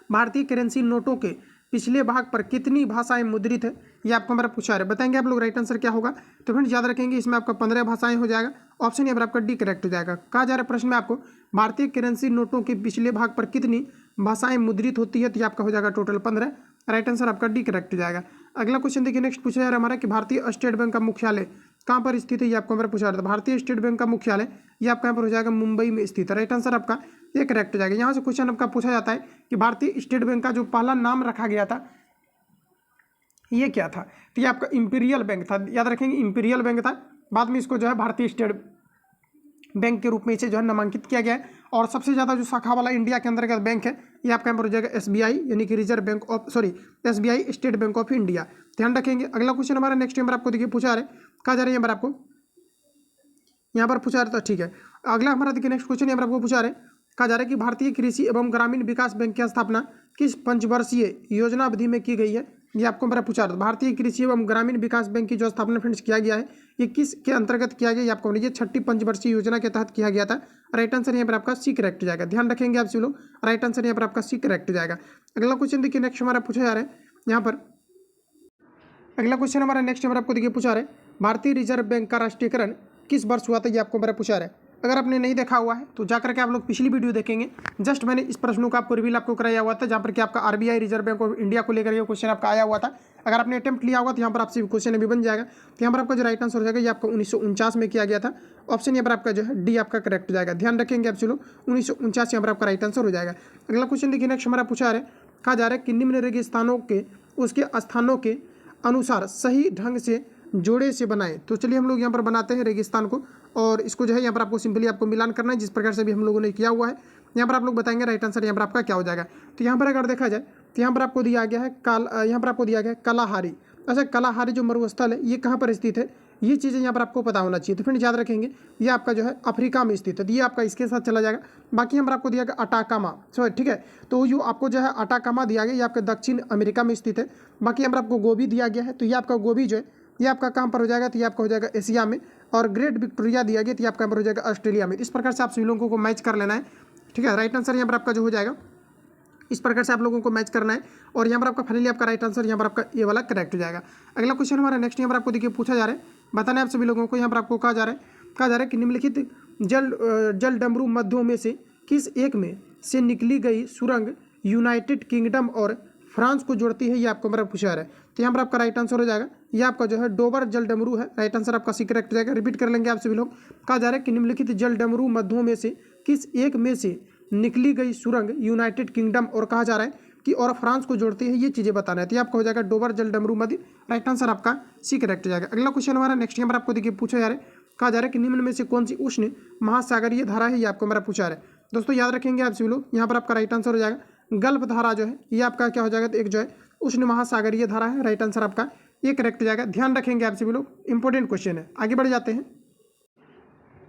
भारतीय करेंसी नोटों के पिछले भाग पर कितनी भाषाएं मुद्रित है, ये आपको हमारा पूछा है। बताएंगे आप लोग राइट आंसर क्या होगा। तो फ्रेंड्स याद रखेंगे, इसमें आपका 15 भाषाएं हो जाएगा। ऑप्शन यहाँ पर आपका डी करेक्ट हो जाएगा। कहा जा रहा है प्रश्न में आपको भारतीय करेंसी नोटों के पिछले भाग पर कितनी भाषाएं मुद्रित होती है, तो ये आपका हो जाएगा टोटल 15। राइट आंसर आपका डी करेक्ट हो जाएगा। अगला क्वेश्चन देखिए नेक्स्ट पूछा जा रहा है हमारा कि भारतीय स्टेट बैंक का मुख्यालय कहाँ पर स्थित है, ये आपको हमारा पूछा जा रहा था। भारतीय स्टेट बैंक का मुख्यालय ये आपका यहाँ पर हो जाएगा मुंबई में स्थित है। राइट आंसर आपका ये करेक्ट हो जाएगा। यहाँ से क्वेश्चन आपका पूछा जाता है कि भारतीय स्टेट बैंक का जो पहला नाम रखा गया था ये क्या था, तो ये आपका इंपीरियल बैंक था। याद रखेंगे इंपीरियल बैंक था, बाद में इसको जो है भारतीय स्टेट बैंक के रूप में इसे जो है नामांकित किया गया है। और सबसे ज़्यादा जो शाखा वाला इंडिया के अंतर्गत बैंक है ये आपका यहाँ पर हो जाएगा SBI यानी कि reserve bank of SBI state bank of India. ध्यान रखेंगे। अगला क्वेश्चन हमारा नेक्स्ट नंबर आपको देखिए पूछा रहे, कहा जा रहा है यहाँ पर आपको यहाँ पर पूछा रहे, तो ठीक है। अगला हमारा देखिए नेक्स्ट क्वेश्चन यहाँ पर आपको पूछा रहे, कहा जा रहा है कि भारतीय कृषि एवं ग्रामीण विकास बैंक की स्थापना किस पंचवर्षीय योजना अवधि में की गई है, ये आपको मेरा पूछा रहा था। भारतीय कृषि एवं ग्रामीण विकास बैंक की जो स्थापना फ्रेंड्स किया गया है ये किस के अंतर्गत किया गया, ये आपको ये 6ठी पंचवर्षीय योजना के तहत किया गया था। राइट आंसर यहाँ पर आपका सी करेक्ट हो जाएगा। ध्यान रखेंगे आप सभी लोग, राइट आंसर यहाँ पर आपका सी करेक्ट हो जाएगा। अगला क्वेश्चन देखिए नेक्स्ट हमारा पूछा जा रहा है यहाँ पर, अगला क्वेश्चन हमारा नेक्स्ट नंबर आपको देखिए पूछा रहे, भारतीय रिजर्व बैंक का राष्ट्रीयकरण किस वर्ष हुआ था, ये आपको मेरा पूछा रहा है। अगर आपने नहीं देखा हुआ है तो जाकर के आप लोग पिछली वीडियो देखेंगे। जस्ट मैंने इस प्रश्नों का आपको रिवील आपको कराया हुआ था, जहाँ पर कि आपका RBI reserve bank of India को लेकर ये क्वेश्चन आपका आया हुआ था। अगर आपने अटेम्प्ट लिया होगा तो यहाँ पर आपसे क्वेश्चन अभी बन जाएगा। तो यहाँ पर आपका जो राइट आंसर हो जाएगा ये आपका 1949 में किया गया था। ऑप्शन यहाँ पर आपका जो है डी आपका करेक्ट हो जाएगा। ध्यान रखेंगे आप लोग 1949 यहाँ पर आपका राइट आंसर हो जाएगा। अगला क्वेश्चन देखिए नेक्स्ट हमारा पूछा है, कहा जा रहा है कि निम्न रेगिस्तानों के उसके स्थानों के अनुसार सही ढंग से जोड़े से बनाएं। तो चलिए हम लोग यहाँ पर बनाते हैं रेगिस्तान को, और इसको जो है यहाँ पर आपको सिंपली आपको मिलान करना है जिस प्रकार से भी हम लोगों ने किया हुआ है। यहाँ पर आप लोग बताएंगे राइट आंसर यहाँ पर आपका क्या हो जाएगा। तो यहाँ पर अगर देखा जाए तो यहाँ पर आपको दिया गया है यहाँ पर आपको दिया गया है कलाहारी। अच्छा, कलाहारी जो मरुस्थल है ये कहाँ पर स्थित है, ये चीज़ें यहाँ पर आपको पता होना चाहिए। तो फ्रेंड्स याद रखेंगे ये आपका जो है अफ्रीका में स्थित है, तो ये आपका इसके साथ चला जाएगा। बाकी यहाँ पर आपको दिया गया अटाकामा, सो ठीक है। तो जो आपको जो है अटाकामा दिया गया ये आपका दक्षिण अमेरिका में स्थित है। बाकी यहाँ पर आपको गोबी दिया गया है, तो ये आपका गोबी जो है ये आपका कहाँ पर हो जाएगा, तो ये आपका हो जाएगा एशिया में। और ग्रेट विक्टोरिया दिया गया तो ये आपका यहाँ पर हो जाएगा ऑस्ट्रेलिया में। इस प्रकार से आप सभी लोगों को मैच कर लेना है, ठीक है। राइट आंसर यहाँ पर आपका जो हो जाएगा इस प्रकार से आप लोगों को मैच करना है, और यहाँ पर आपका फाइनली आपका राइट आंसर यहाँ पर आपका ये वाला करेक्ट हो जाएगा। अगला क्वेश्चन हमारा नेक्स्ट यहाँ पर आपको देखिए पूछा जा रहा है, बताना है आप सभी लोगों को। यहाँ पर आपको कहा जा रहा है कि निम्नलिखित जल डमरू मध्यों में से किस एक में से निकली गई सुरंग यूनाइटेड किंगडम और फ्रांस को जोड़ती है, ये आपको मेरा पूछा रहा है। तो यहाँ पर आपका राइट आंसर हो जाएगा ये आपका जो है डोबर जल डमरू है। राइट आंसर आपका सी करेक्ट हो जाएगा। रिपीट कर लेंगे आप सभी लोग। कहा जा रहा है कि निम्नलिखित जल डमरू मध्यों में से किस एक में से निकली गई सुरंग यूनाइटेड किंगडम और कहा जा रहा है कि और फ्रांस को जोड़ती है, ये चीज़ें बताना है। तो ये आपका हो जाएगा डोबर जल डमरू मध्य। राइट आंसर आपका सी करेक्ट हो जाएगा। अगला क्वेश्चन हमारा नेक्स्ट यहाँ पर आपको देखिए पूछा जा रहा है, कहा जा रहा है कि निम्न में से कौन सी उष्ण महासागरीय धारा है, ये आपको मेरा पूछा रहा है। दोस्तों याद रखेंगे आप सभी लोग, यहाँ पर आपका राइट आंसर हो जाएगा गल्फ धारा जो है ये आपका क्या हो जाएगा, तो एक जो है उष्ण महासागरीय धारा है। राइट आंसर आपका ये करेक्ट हो जाएगा। ध्यान रखेंगे आप सभी लोग, इंपॉर्टेंट क्वेश्चन है। आगे बढ़ जाते हैं।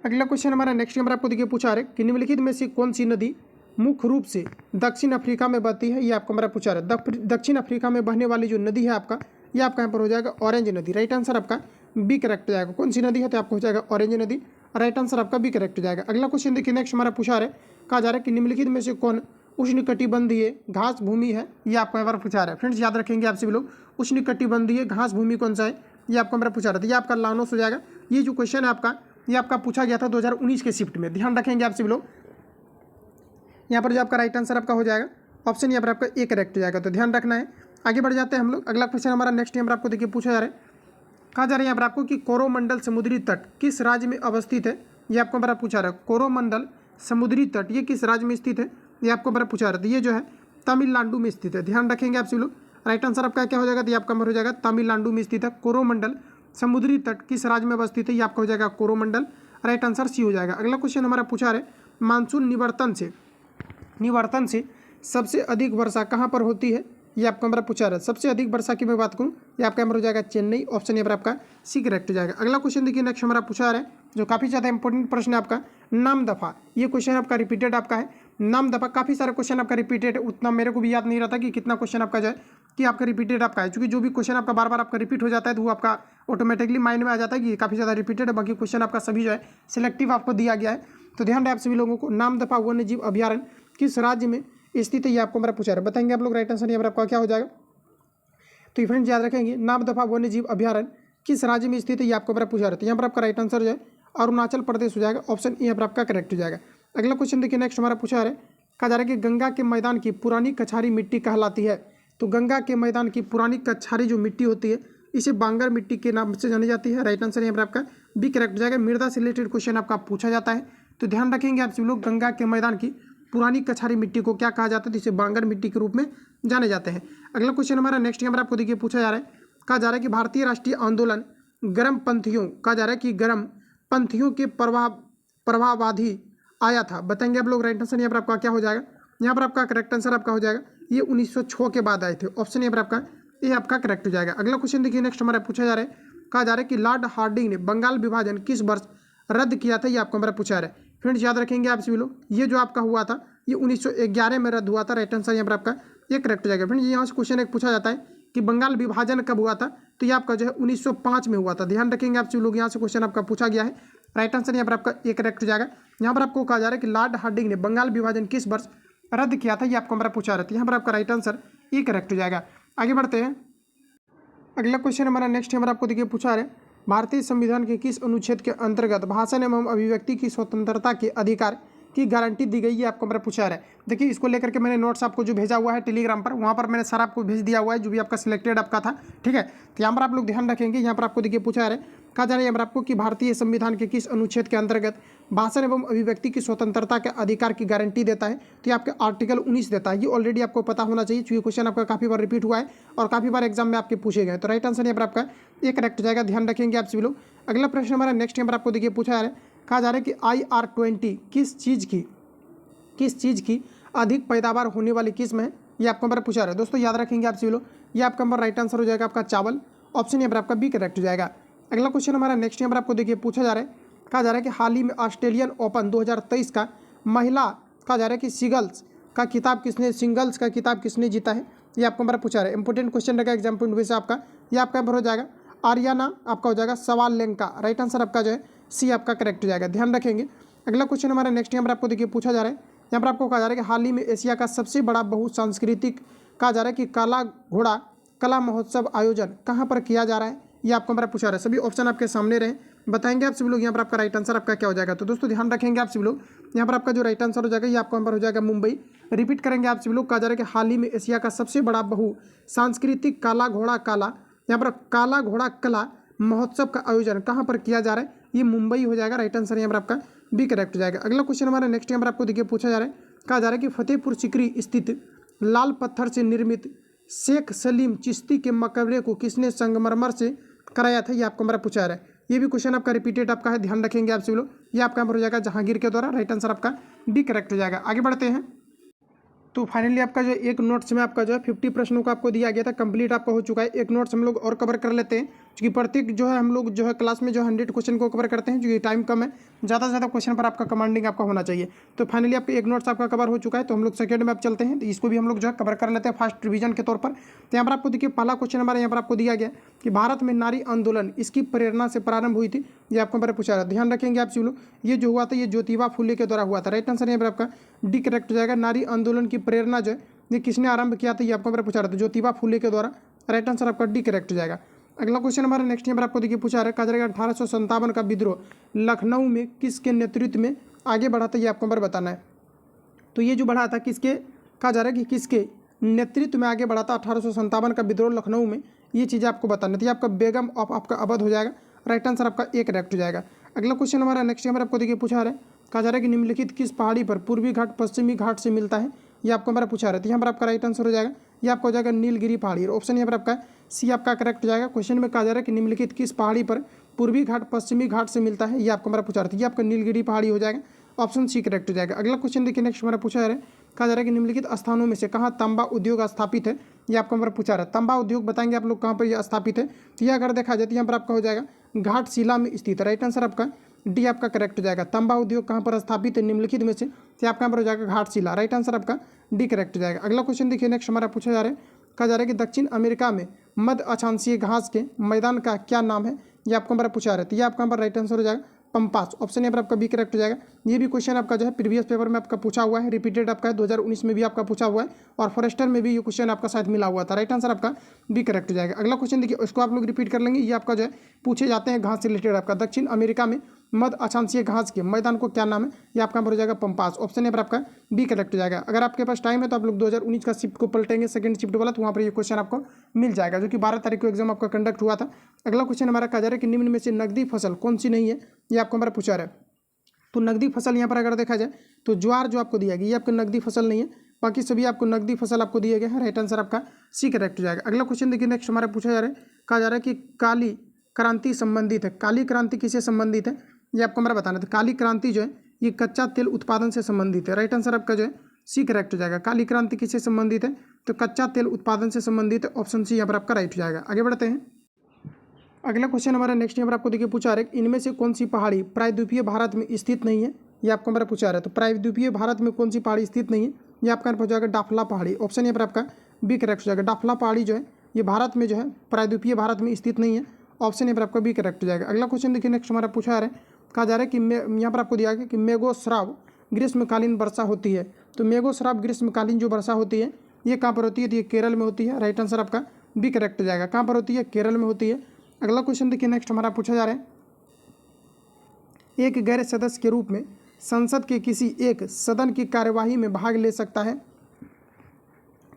अगला क्वेश्चन हमारा नेक्स्ट नंबर आपको देखिए पूछा रहे कि निम्नलिखित में से कौन सी नदी मुख्य रूप से दक्षिण अफ्रीका में बहती है, ये आपको मेरा पूछा रहा है। दक्षिण अफ्रीका में बहने वाली जो नदी है आपका ये आपका यहाँ पर हो जाएगा ऑरेंज नदी। राइट आंसर आपका बी करेक्ट हो जाएगा। कौन सी नदी है, तो आपको हो जाएगा ऑरेंज नदी। राइट आंसर आपका बी करेक्ट हो जाएगा। अगला क्वेश्चन देखिए नेक्स्ट हमारा पूछा रहा है, कहा जा रहा है कि निम्नलिखित में से कौन उष्णकटिबंधीय घास भूमि है, ये आपको यहाँ पर पूछा रहा है। फ्रेंड्स याद रखेंगे आप सभी लोग, उष्णकटिबंधीय घास भूमि कौन सा है, ये आपको मेरा पूछा रहा था। ये आपका लानोस हो जाएगा। ये जो क्वेश्चन है आपका ये आपका पूछा गया था 2019 के शिफ्ट में। ध्यान रखेंगे आप सभी लोग। यहाँ पर जो आपका राइट आंसर आपका हो जाएगा ऑप्शन यहाँ पर आपका ए करेक्ट हो जाएगा, तो ध्यान रखना है। आगे बढ़ जाते हैं हम लोग। अगला क्वेश्चन हमारा नेक्स्ट यहाँ पर आपको देखिए पूछा जा रहा है, कहा जा रहा है यहाँ पर आपको कि कोरोमंडल समुद्री तट किस राज्य में अवस्थित है, ये आपको मेरा पूछा रहा है। कोरोमंडल समुद्री तट ये किस राज्य में स्थित है, ये आपको मेरा पूछा रहा था। ये जो है तमिलनाडु में स्थित है। ध्यान रखेंगे आप सभी लोग। राइट आंसर आपका क्या हो जाएगा, तो ये आपका हो जाएगा तमिलनाडु में स्थित है। कोरोमंडल समुद्री तट किस राज्य में अवस्थित है, ये आपका हो जाएगा कोरोमंडल। राइट आंसर सी हो जाएगा। अगला क्वेश्चन हमारा पूछा रहा है, मानसून निवर्तन से सबसे अधिक वर्षा कहाँ पर होती है, ये आपका मेरा पूछा रहा है। सबसे अधिक वर्षा की मैं बात करूँ ये आपका नंबर हो जाएगा चेन्नई। ऑप्शन यहाँ पर आपका सी करेक्ट हो जाएगा। अगला क्वेश्चन देखिए नेक्स्ट हमारा पूछा रहा है, जो काफ़ी ज़्यादा इंपॉर्टेंट प्रश्न है आपका, नाम दफ़ा। ये क्वेश्चन आपका रिपीटेड आपका है। नाम दफ़ा काफ़ी सारे क्वेश्चन आपका रिपीटेड है, उतना मेरे को भी याद नहीं रहता कि कितना क्वेश्चन आपका जाए कि आपका रिपीटेड आपका है, क्योंकि जो भी क्वेश्चन आपका बार बार आपका रिपीट हो जाता है तो वो आपका ऑटोमेटिकली माइंड में आ जाता है कि काफ़ी ज़्यादा रिपीटेड है। बाकी क्वेश्चन आपका सभी जो है सिलेक्टिव आपको दिया गया है। तो ध्यान रहे आप सभी लोगों को। नाम दफ़ा वन्य जीव अभ्यारण्य किस राज्य में स्थित है, ये आपको मेरा पूछा रहा है। बताएंगे आप लोग राइट आंसर यहाँ पर आपका क्या हो जाएगा। तो फ्रेंड्स याद रखेंगे, नाम दफ़ा वन्य जीव अभ्यारण्य किस राज्य में स्थित है, ये आपको मेरा पूछा रहा है। यहाँ पर आपका राइट आंसर जो है अरुणाचल प्रदेश हो जाएगा। ऑप्शन यहाँ पर आपका करेक्ट हो जाएगा। अगला क्वेश्चन देखिए नेक्स्ट हमारा पूछा रहा है, कहा जा रहा है कि गंगा के मैदान की पुरानी कछारी मिट्टी कहलाती है, तो गंगा के मैदान की पुरानी कछारी जो मिट्टी होती है इसे बांगर मिट्टी के नाम से जानी जाती है। राइट आंसर यहाँ पर आपका बी करेक्ट हो जाएगा। मृदा से रिलेटेड क्वेश्चन आपका पूछा जाता है, तो ध्यान रखेंगे आप सभी लोग, गंगा के मैदान की पुरानी कछारी मिट्टी को क्या कहा जाता है, जिसे बांगर मिट्टी के रूप में जाने जाते हैं। अगला क्वेश्चन हमारा नेक्स्ट यहाँ पर आपको देखिए पूछा जा रहा है, कहा जा रहा है कि भारतीय राष्ट्रीय आंदोलन गर्म पंथियों, कहा जा रहा है कि गर्म पंथियों के प्रभावाधि आया था, बताएंगे आप लोग। राइट आंसर यहाँ पर आपका क्या हो जाएगा, यहाँ पर आपका करेक्ट आंसर आपका हो जाएगा ये 1906 के बाद आए थे। ऑप्शन यहाँ पर आपका ये आपका करेक्ट हो जाएगा। अगला क्वेश्चन देखिए नेक्स्ट हमारा पूछा जा रहा है, कहा जा रहा है कि लॉर्ड हार्डिंग ने बंगाल विभाजन किस वर्ष रद्द किया था, ये आपको हमारा पूछा जा रहा है। फ्रेंड्स याद रखेंगे आप सभी लोग, ये जो आपका हुआ था ये 1911 में रद्द हुआ था। राइट आंसर यहाँ पर आपका ये करेक्ट हो जाएगा। फ्रेंड्स यहाँ से क्वेश्चन एक पूछा जाता है कि बंगाल विभाजन कब हुआ था, तो ये आपका जो है 1905 में हुआ था। ध्यान रखेंगे आप सभी लोग, यहाँ से क्वेश्चन आपका पूछा गया है। राइट आंसर यहाँ पर आपका ये करेक्ट हो जाएगा। यहाँ पर आपको कहा जा रहा है कि लॉर्ड हार्डिंग ने बंगाल विभाजन किस वर्ष रद्द किया था, ये आपको हमारा पूछा रहा था। यहाँ पर आपका राइट आंसर ये करेक्ट हो जाएगा। आगे बढ़ते हैं। अगला क्वेश्चन हमारा नेक्स्ट हमारा आपको देखिए पूछा रहे, भारतीय संविधान के किस अनुच्छेद के अंतर्गत भाषण एवं अभिव्यक्ति की स्वतंत्रता के अधिकार की गारंटी दी गई है, आपको मेरा पूछा रहा है। देखिए इसको लेकर के मैंने नोट्स आपको जो भेजा हुआ है टेलीग्राम पर, वहाँ पर मैंने सारा आपको भेज दिया हुआ है जो भी आपका सिलेक्टेड आपका था, ठीक है। तो यहाँ पर आप लोग ध्यान रखेंगे, यहाँ पर आपको देखिए पूछा रहा है, कहा जा रहा है यहाँ पर आपको कि भारतीय संविधान के किस अनुच्छेद के अंतर्गत भाषण एवं अभिव्यक्ति की स्वतंत्रता के अधिकार की गारंटी देता है, तो ये आपके आर्टिकल 19 देता है। ये ऑलरेडी आपको पता होना चाहिए क्योंकि क्वेश्चन आपका काफ़ी बार रिपीट हुआ है और काफ़ी बार एग्जाम में आपके पूछे गए। तो राइट आंसर यहाँ पर आपका ये करेक्ट हो जाएगा। ध्यान रखेंगे आप सभी लोग। अगला प्रश्न हमारा नेक्स्ट यहाँ पर आपको देखिए पूछा जा रहा है, कहा जा रहा है कि IR-20 किस चीज़ की अधिक पैदावार होने वाली किस्म है, ये आपको हमारा पूछा रहा है। दोस्तों याद रखेंगे आप सभी लोग, ये आपका हमारा राइट आंसर हो जाएगा आपका चावल। ऑप्शन यहाँ पर आपका बी करेक्ट हो जाएगा। अगला क्वेश्चन हमारा नेक्स्ट यहाँ पर आपको देखिए पूछा जा रहा है, कहा जा रहा है कि हाल ही में ऑस्ट्रेलियन ओपन 2023 का महिला कहा जा रहा है कि सिंगल्स का किताब किसने जीता है, ये आपको हमारा पूछा रहा है। इंपॉर्टेंट क्वेश्चन रहेगा एग्जाम पॉइंट ऑफ से आपका, ये आपका यहाँ पर हो जाएगा आर्याना आपका हो जाएगा सवालेंका। राइट आंसर आपका जो है सी आपका करेक्ट हो जाएगा। ध्यान रखेंगे। अगला क्वेश्चन हमारा नेक्स्ट यहाँ पर आपको देखिए पूछा जा रहा है, यहाँ पर आपको कहा जा रहा है कि हाल ही में एशिया का सबसे बड़ा बहुसांस्कृतिक कहा जा रहा है कि काला घोड़ा कला महोत्सव आयोजन कहाँ पर किया जा रहा है, ये आपको हमारा पूछा रहा है। सभी ऑप्शन आपके सामने रहे, बताएंगे आप सभी लोग यहाँ पर आपका राइट आंसर आपका क्या हो जाएगा। तो दोस्तों ध्यान रखेंगे आप सभी लोग, यहाँ पर आपका जो राइट आंसर हो जाएगा ये आपको यहाँ पर हो जाएगा मुंबई। रिपीट करेंगे आप सभी लोग, कहा जा रहा है कि हाल ही में एशिया का सबसे बड़ा सांस्कृतिक काला घोड़ा कला महोत्सव का आयोजन कहाँ पर किया जा रहा है, ये मुंबई हो जाएगा। राइट आंसर यहाँ पर आपका बी करेक्ट हो जाएगा। अगला क्वेश्चन हमारा नेक्स्ट यहाँ पर आपको देखिए पूछा जा रहा है, कहा जा रहा है कि फतेहपुर सिकरी स्थित लाल पत्थर से निर्मित शेख सलीम चिश्ती के मकबरे को किसने संगमरमर से कराया था, ये आपको हमारा पूछा रहा है। ये भी क्वेश्चन आपका रिपीटेड आपका है, ध्यान रखेंगे आप सभी लोग। ये आपका हो जाएगा जहांगीर के द्वारा। राइट आंसर आपका बी करेक्ट हो जाएगा। आगे बढ़ते हैं। तो फाइनली आपका जो एक नोट्स में आपका जो है 50 प्रश्नों का आपको दिया गया था, कंप्लीट आपका हो चुका है। एक नोट्स हम लोग और कवर कर लेते हैं क्योंकि प्रत्येक जो है हम लोग जो है क्लास में जो 100 क्वेश्चन को कवर करते हैं, क्योंकि टाइम कम है, ज़्यादा से ज़्यादा क्वेश्चन पर आपका कमांडिंग आपका होना चाहिए। तो फाइनली आपका एक नोट्स आपका कवर हो चुका है, तो हम लोग सेकंड में आप चलते हैं, तो इसको भी हम लोग जो है कवर कर लेते हैं फास्ट रिवीजन के तौर पर। तो यहाँ पर आपको देखिए पहला क्वेश्चन हमारे यहाँ पर आपको दिया गया कि भारत में नारी आंदोलन इसकी प्रेरणा से प्रारंभ हुई थी, ये आपको हमारे पूछा रहा है। ध्यान रखेंगे आप सभी लोग, ये जो हुआ था ये ज्योतिबा फुले के द्वारा हुआ था। राइट आंसर यहाँ पर आपका डी करेक्ट हो जाएगा। नारी आंदोलन की प्रेरणा जो है ये किसने आरंभ किया था, ये आपको हमारा पूछा रहा था, ज्योतिबा फुले के द्वारा। राइट आंसर आपका डी करेक्ट हो जाएगा। अगला क्वेश्चन हमारा नेक्स्ट यहाँ पर आपको देखिए पूछा रहा है, कहा जाएगा 1857 का विद्रोह लखनऊ में किसके नेतृत्व में आगे बढ़ा था, ये आपको हमारा बताना है। तो ये जो बढ़ा था किसके, कहा जा रहा है कि किसके नेतृत्व में आगे बढ़ा था 1857 का विद्रोह लखनऊ में, ये चीज़ें आपको बताना थी। आपका बेगम ऑफ आपका अवध हो जाएगा। राइट आंसर आपका एक करेक्ट हो जाएगा। अगला क्वेश्चन हमारा नेक्स्ट यहाँ पर आपको देखिए पूछा रहा है, कहा जा रहा है कि निम्नलिखित किस पहाड़ी पर पूर्वी घाट पश्चिमी घाट से मिलता है, ये आपको हमारा पूछा रहा है। यहाँ पर आपका राइट आंसर हो जाएगा, ये आपका हो जाएगा नीलगिरी पहाड़ी। ऑप्शन यहाँ पर आपका सी आपका करेक्ट हो जाएगा। क्वेश्चन में कहा जा रहा है कि निम्नलिखित किस पहाड़ी पर पूर्वी घाट पश्चिमी घाट से मिलता है, ये आपको हमारा पूछा रहा था, ये आपका नीलगिरी पहाड़ी हो जाएगा। ऑप्शन सी करेक्ट हो जाएगा। अगला क्वेश्चन देखिए नेक्स्ट हमारा पूछा जा रहा है, कहा जा रहा है कि निम्नलिखित स्थानों में से कहाँ तांबा उद्योग स्थापित है, ये आपको हमारा पूछा रहा है। तांबा उद्योग बताएंगे आप लोग कहाँ पर यह स्थापित है, तो यह अगर देखा जाए तो यहाँ पर आपका हो जाएगा घाटशिला में स्थित है। राइट आंसर आपका डी आपका करेक्ट हो जाएगा। तांबा उद्योग कहाँ पर स्थापित है निम्नलिखित में से, तो आपका यहाँ पर हो जाएगा घाटशिला। राइट आंसर आपका डी करेक्ट हो जाएगा। अगला क्वेश्चन देखिए नेक्स्ट हमारा पूछा जा रहा है, कहा जा रहा है कि दक्षिण अमेरिका में मध्य अक्षांशीय घास के मैदान का क्या नाम है, ये आपको हमारा पूछा रहा है। तो ये आपका यहाँ पर राइट आंसर हो जाएगा पंपास। ऑप्शन यहाँ पर आपका बी करेक्ट हो जाएगा। ये भी क्वेश्चन आपका जो है प्रीवियस पेपर में आपका पूछा हुआ है, रिपीटेड आपका है, 2019 में भी आपका पूछा हुआ है और फॉरेस्टर में भी ये क्वेश्चन आपका साथ मिला हुआ था। राइट आंसर आपका बी करेक्ट हो जाएगा। अगला क्वेश्चन देखिए, उसको आप लोग रिपीट कर लेंगे। ये आपका जो है पूछे जाते हैं घास से रिलेटेड, आपका दक्षिण अमेरिका में मध्य अक्षांशीय घास के मैदान को क्या नाम है? ये आपका हो जाएगा पंपास। ऑप्शन यहाँ पर आपका बी करेक्ट हो जाएगा। अगर आपके पास टाइम है तो आप लोग 2019 का शिफ्ट को पलटेंगे, सेकंड शिफ्ट वाला, तो वहाँ पर ये क्वेश्चन आपको मिल जाएगा, जो कि 12 तारीख को एग्जाम आपका कंडक्ट हुआ था। अगला क्वेश्चन हमारा कहा जा रहा है कि निम्न में से नकदी फसल कौन सी नहीं है? ये आपको हमारा पूछा रहा है। तो नकदी फसल यहाँ पर अगर देखा जाए तो ज्वार जो आपको दिया गया ये आपका नकदी फसल नहीं है, बाकी सभी आपको नकदी फसल आपको दिए गए हैं। राइट आंसर आपका सी करेक्ट हो जाएगा। अगला क्वेश्चन देखिए, नेक्स्ट हमारा पूछा जा रहा है, कहा जा रहा है कि काली क्रांति संबंधित है। काली क्रांति किससे संबंधित है? ये आपको हमारा बताना था। काली क्रांति जो है ये कच्चा तेल उत्पादन से संबंधित है। राइट आंसर आपका जो है सी करेक्ट हो जाएगा। काली क्रांति किससे संबंधित है? तो कच्चा तेल उत्पादन से संबंधित है। ऑप्शन सी यहाँ पर आपका राइट हो जाएगा। आगे बढ़ते हैं। अगला क्वेश्चन हमारा नेक्स्ट यहाँ पर आपको देखिए पूछा रहा है, इनमें से कौन सी पहाड़ी प्रायद्वीपीय भारत में स्थित नहीं है? ये आपको हमारा पूछा रहा है। तो प्रायद्वीपीय भारत में कौन सी पहाड़ी स्थित नहीं है? ये आपका हो जाएगा डाफला पहाड़ी। ऑप्शन यहाँ पर आपका बी करेक्ट हो जाएगा। डाफला पहाड़ी जो है ये भारत में जो है प्रायद्वीपीय भारत में स्थित नहीं है। ऑप्शन यहाँ पर आपका बी करेक्ट हो जाएगा। अगला क्वेश्चन देखिए, नेक्स्ट हमारा पूछा रहा है, कहा जा रहा है कि यहाँ पर आपको दिया गया कि मेघोस्राव ग्रीष्मकालीन वर्षा होती है। तो मेघोस्राव ग्रीष्मकालीन जो वर्षा होती है ये कहाँ पर होती है? तो ये केरल में होती है। राइट आंसर आपका बी करेक्ट हो जाएगा। कहाँ पर होती है? केरल में होती है। अगला क्वेश्चन देखिए, नेक्स्ट हमारा पूछा जा रहा है, एक गैर सदस्य के रूप में संसद के किसी एक सदन की कार्यवाही में भाग ले सकता है।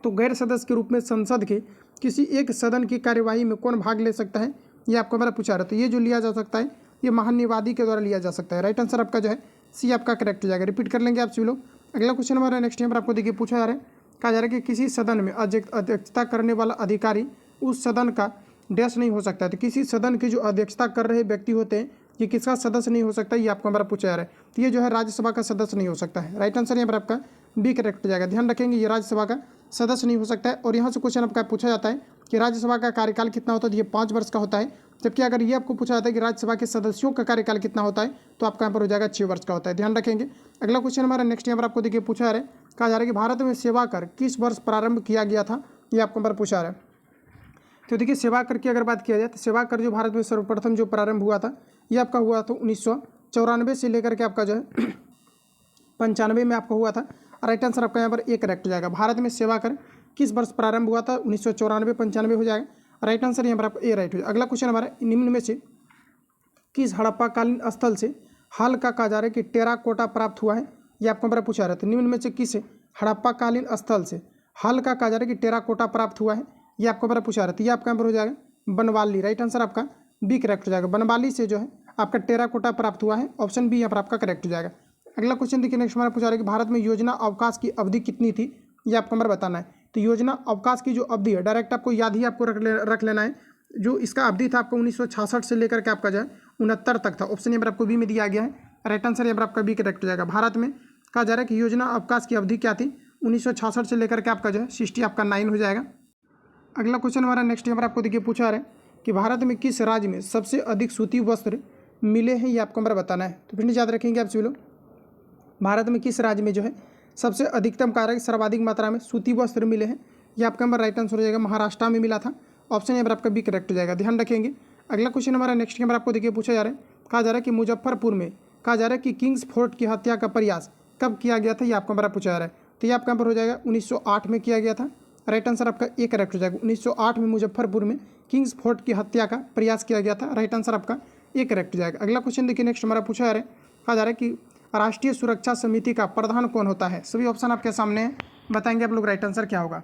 तो गैर सदस्य के रूप में संसद के किसी एक सदन की कार्यवाही में कौन भाग ले सकता है? ये आपको हमारा पूछा रहा है। तो ये जो लिया जा सकता है ये महान्यवादी के द्वारा लिया जा सकता है। राइट आंसर आपका जो है सी आपका करेक्ट हो जाएगा। रिपीट कर लेंगे आप सभी लोग। अगला क्वेश्चन हमारा नेक्स्ट यहाँ पर आपको देखिए पूछा जा रहा है, कहा जा रहा है कि किसी सदन में अध्यक्षता करने वाला अधिकारी उस सदन का डैश नहीं हो सकता है। तो किसी सदन की जो अध्यक्षता कर रहे व्यक्ति होते हैं ये किसका सदस्य नहीं हो सकता? ये आपको हमारा पूछा जा रहा है। तो ये जो है राज्यसभा का सदस्य नहीं हो सकता है। राइट आंसर यहाँ पर आपका बी करेक्ट हो जाएगा। ध्यान रखेंगे ये राज्यसभा का सदस्य नहीं हो सकता है। और यहाँ से क्वेश्चन आपका पूछा जाता है कि राज्यसभा का कार्यकाल कितना होता है? तो ये 5 वर्ष का होता है। जबकि अगर ये आपको पूछा जाता है कि राज्यसभा के सदस्यों का कार्यकाल कितना होता है तो आपका यहाँ पर हो जाएगा 6 वर्ष का होता है। ध्यान रखेंगे। अगला क्वेश्चन हमारा नेक्स्ट यहाँ पर आपको देखिए पूछा जा रहा है, कहा जा रहा है कि भारत में सेवा कर किस वर्ष प्रारंभ किया गया था? ये आपको हमारा पूछा रहा है। तो देखिए सेवा कर की अगर बात किया जाए तो सेवा कर जो भारत में सर्वप्रथम जो प्रारंभ हुआ था ये आपका हुआ था 1994 से लेकर के आपका जो है 95 में आपका हुआ था। राइट आंसर आपका यहाँ पर ए करेक्ट हो जाएगा। भारत में सेवा कर किस वर्ष प्रारंभ हुआ था? 1994-95 हो जाएगा। राइट आंसर यहाँ पर आपका ए राइट हो जाएगा। अगला क्वेश्चन हमारा, निम्न में से किस हड़प्पाकालीन स्थल से हाल का कहा जा रहा है कि टेराकोटा प्राप्त हुआ है? ये आपको हमारा पूछा रहा है। तो निम्न में से किस हड़प्पाकालीन स्थल से हाल का कहा जा रहा है कि टेराकोटा प्राप्त हुआ है? ये आपको हमारा पूछा रहा है। तो ये आपका यहाँ पर हो जाएगा बनवाली। राइट आंसर आपका बी करेक्ट हो जाएगा। बनवाली से जो है आपका टेराकोटा प्राप्त हुआ है। ऑप्शन बी यहाँ पर आपका करेक्ट हो जाएगा। अगला क्वेश्चन देखिए, नेक्स्ट हमारा पूछा रहा है कि भारत में योजना अवकाश की अवधि कितनी थी? ये आपको हमारा बताना है। तो योजना अवकाश की जो अवधि है डायरेक्ट आपको याद ही आपको रख लेना है। जो इसका अवधि था आपको 1966 से लेकर के आपका जो है 69 तक था। ऑप्शन यहाँ पर आपको बी में दिया गया है। राइट आंसर यहाँ पर आपका बी करेक्ट हो जाएगा। भारत में कहा जा रहा है कि योजना अवकाश की अवधि क्या थी? 1966 से लेकर के आपका जो है 60 आपका 9 हो जाएगा। अगला क्वेश्चन हमारा नेक्स्ट यहाँ पर आपको देखिए पूछा रहा है कि भारत में किस राज्य में सबसे अधिक सूती वस्त्र मिले हैं? ये आपको हमारा बताना है। तो फिर याद रखेंगे आप सभी लोग, भारत में किस राज्य में जो है सबसे अधिकतम कारक सर्वाधिक मात्रा में सूती वस्त्र मिले हैं? ये आपका हमारा राइट आंसर हो जाएगा। महाराष्ट्र में मिला था। ऑप्शन यहाँ पर आपका बी करेक्ट हो जाएगा। ध्यान रखेंगे। अगला क्वेश्चन हमारा नेक्स्ट यहाँ पर आपको देखिए पूछा जा रहा है, कहा जा रहा है कि मुजफ्फरपुर में कहा जा रहा है कि किंग्स फोर्ट की हत्या का प्रयास कब किया गया था? ये आपको हमारा पूछा जा रहा है। तो ये आपका यहाँ पर हो जाएगा 1908 में किया गया था। राइट आंसर आपका ए करेक्ट हो जाएगा। 1908 में मुजफ्फरपुर में किंग्स फोर्ट की हत्या का प्रयास किया गया था। राइट आंसर आपका ए करेक्ट हो जाएगा। अगला क्वेश्चन देखिए, नेक्स्ट हमारा पूछा जा रहा है, कहा जा रहा है कि राष्ट्रीय सुरक्षा समिति का प्रधान कौन होता है? सभी ऑप्शन आपके सामने हैं, बताएंगे आप लोग राइट आंसर क्या होगा।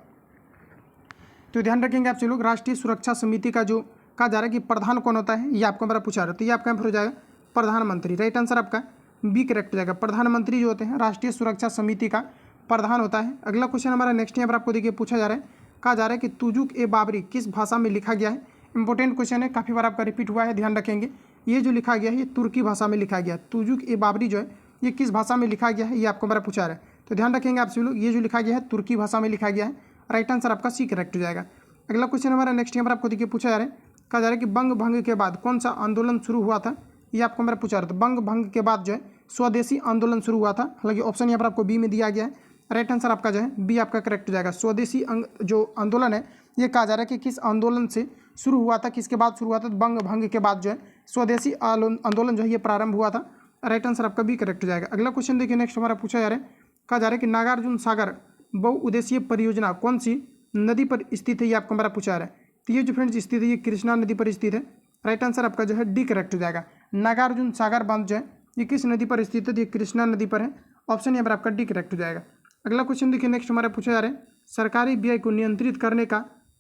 तो ध्यान रखेंगे आप सभी लोग, राष्ट्रीय सुरक्षा समिति का जो कहा जा रहा है कि प्रधान कौन होता है ये आपको हमारा पूछा रहा है। तो ये आपका हो जाएगा प्रधानमंत्री। राइट आंसर आपका बी करेक्ट हो जाएगा। प्रधानमंत्री जो होते हैं राष्ट्रीय सुरक्षा समिति का प्रधान होता है। अगला क्वेश्चन हमारा नेक्स्ट यहाँ पर आपको देखिए पूछा जा रहा है, कहा जा रहा है कि तुजुक ए बाबरी किस भाषा में लिखा गया है? इंपॉर्टेंट क्वेश्चन है, काफ़ी बार आपका रिपीट हुआ है। ध्यान रखेंगे ये जो लिखा गया है ये तुर्की भाषा में लिखा गया है। तुजुक ए बाबरी जो है ये किस भाषा में लिखा गया है ये आपको हमारा पूछा रहा है। तो ध्यान रखेंगे आप सभी लोग, ये जो लिखा गया है तुर्की भाषा में लिखा गया है। राइट आंसर आपका सी करेक्ट हो जाएगा। अगला क्वेश्चन हमारा नेक्स्ट यहाँ पर आपको देखिए पूछा जा रहा है, कहा जा रहा है कि बंग भंग के बाद कौन सा आंदोलन शुरू हुआ था? ये आपको हमारा पूछा रहा था। बंग भंग के बाद जो है स्वदेशी आंदोलन शुरू हुआ था। हालांकि ऑप्शन यहाँ पर आपको बी में दिया गया है। राइट आंसर आपका जो है बी आपका करेक्ट हो जाएगा। स्वदेशी जो आंदोलन है ये कहा जा रहा है कि किस आंदोलन से शुरू हुआ था, किसके बाद शुरू हुआ था? तो बंग भंग के बाद जो है स्वदेशी आंदोलन जो है ये प्रारंभ हुआ था। राइट आंसर आपका बी करेक्ट हो जाएगा। अगला क्वेश्चन देखिए, नेक्स्ट हमारा पूछा जा रहा है, कहा जा रहा है कि नागार्जुन सागर बहुउद्देशीय परियोजना कौन सी नदी पर स्थित है? ये आपको हमारा पूछा जा रहा है। तो ये जो फ्रेंड्स स्थित है ये कृष्णा नदी पर स्थित है। राइट आंसर आपका जो है डी करेक्ट हो जाएगा। नागार्जुन सागर बांध जो है ये किस नदी पर स्थित है? ये कृष्णा नदी पर है। ऑप्शन यहाँ पर आपका डी करेक्ट हो जाएगा। अगला क्वेश्चन देखिए नेक्स्ट हमारा पूछा जा रहा है, सरकारी व्यय को नियंत्रित करने का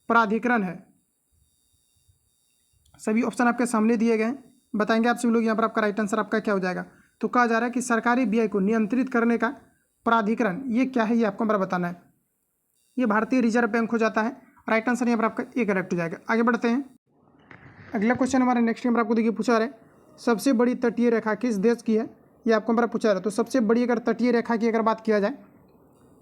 प्राधिकरण है। सभी ऑप्शन आपके सामने दिए गए हैं, बताएंगे आप सभी लोग यहाँ पर आपका राइट आंसर आपका क्या हो जाएगा। तो कहा जा रहा है कि सरकारी व्यय को नियंत्रित करने का प्राधिकरण ये क्या है, ये आपको हमारा बताना है। ये भारतीय रिजर्व बैंक हो जाता है। राइट आंसर यहाँ पर आपका ए करेक्ट हो जाएगा। आगे बढ़ते हैं। अगला क्वेश्चन हमारा नेक्स्ट नंबर आपको देखिए पूछा रहा है, सबसे बड़ी तटीय रेखा किस देश की है, ये आपको हमारा पूछा रहा है। तो सबसे बड़ी अगर तटीय रेखा की अगर बात किया जाए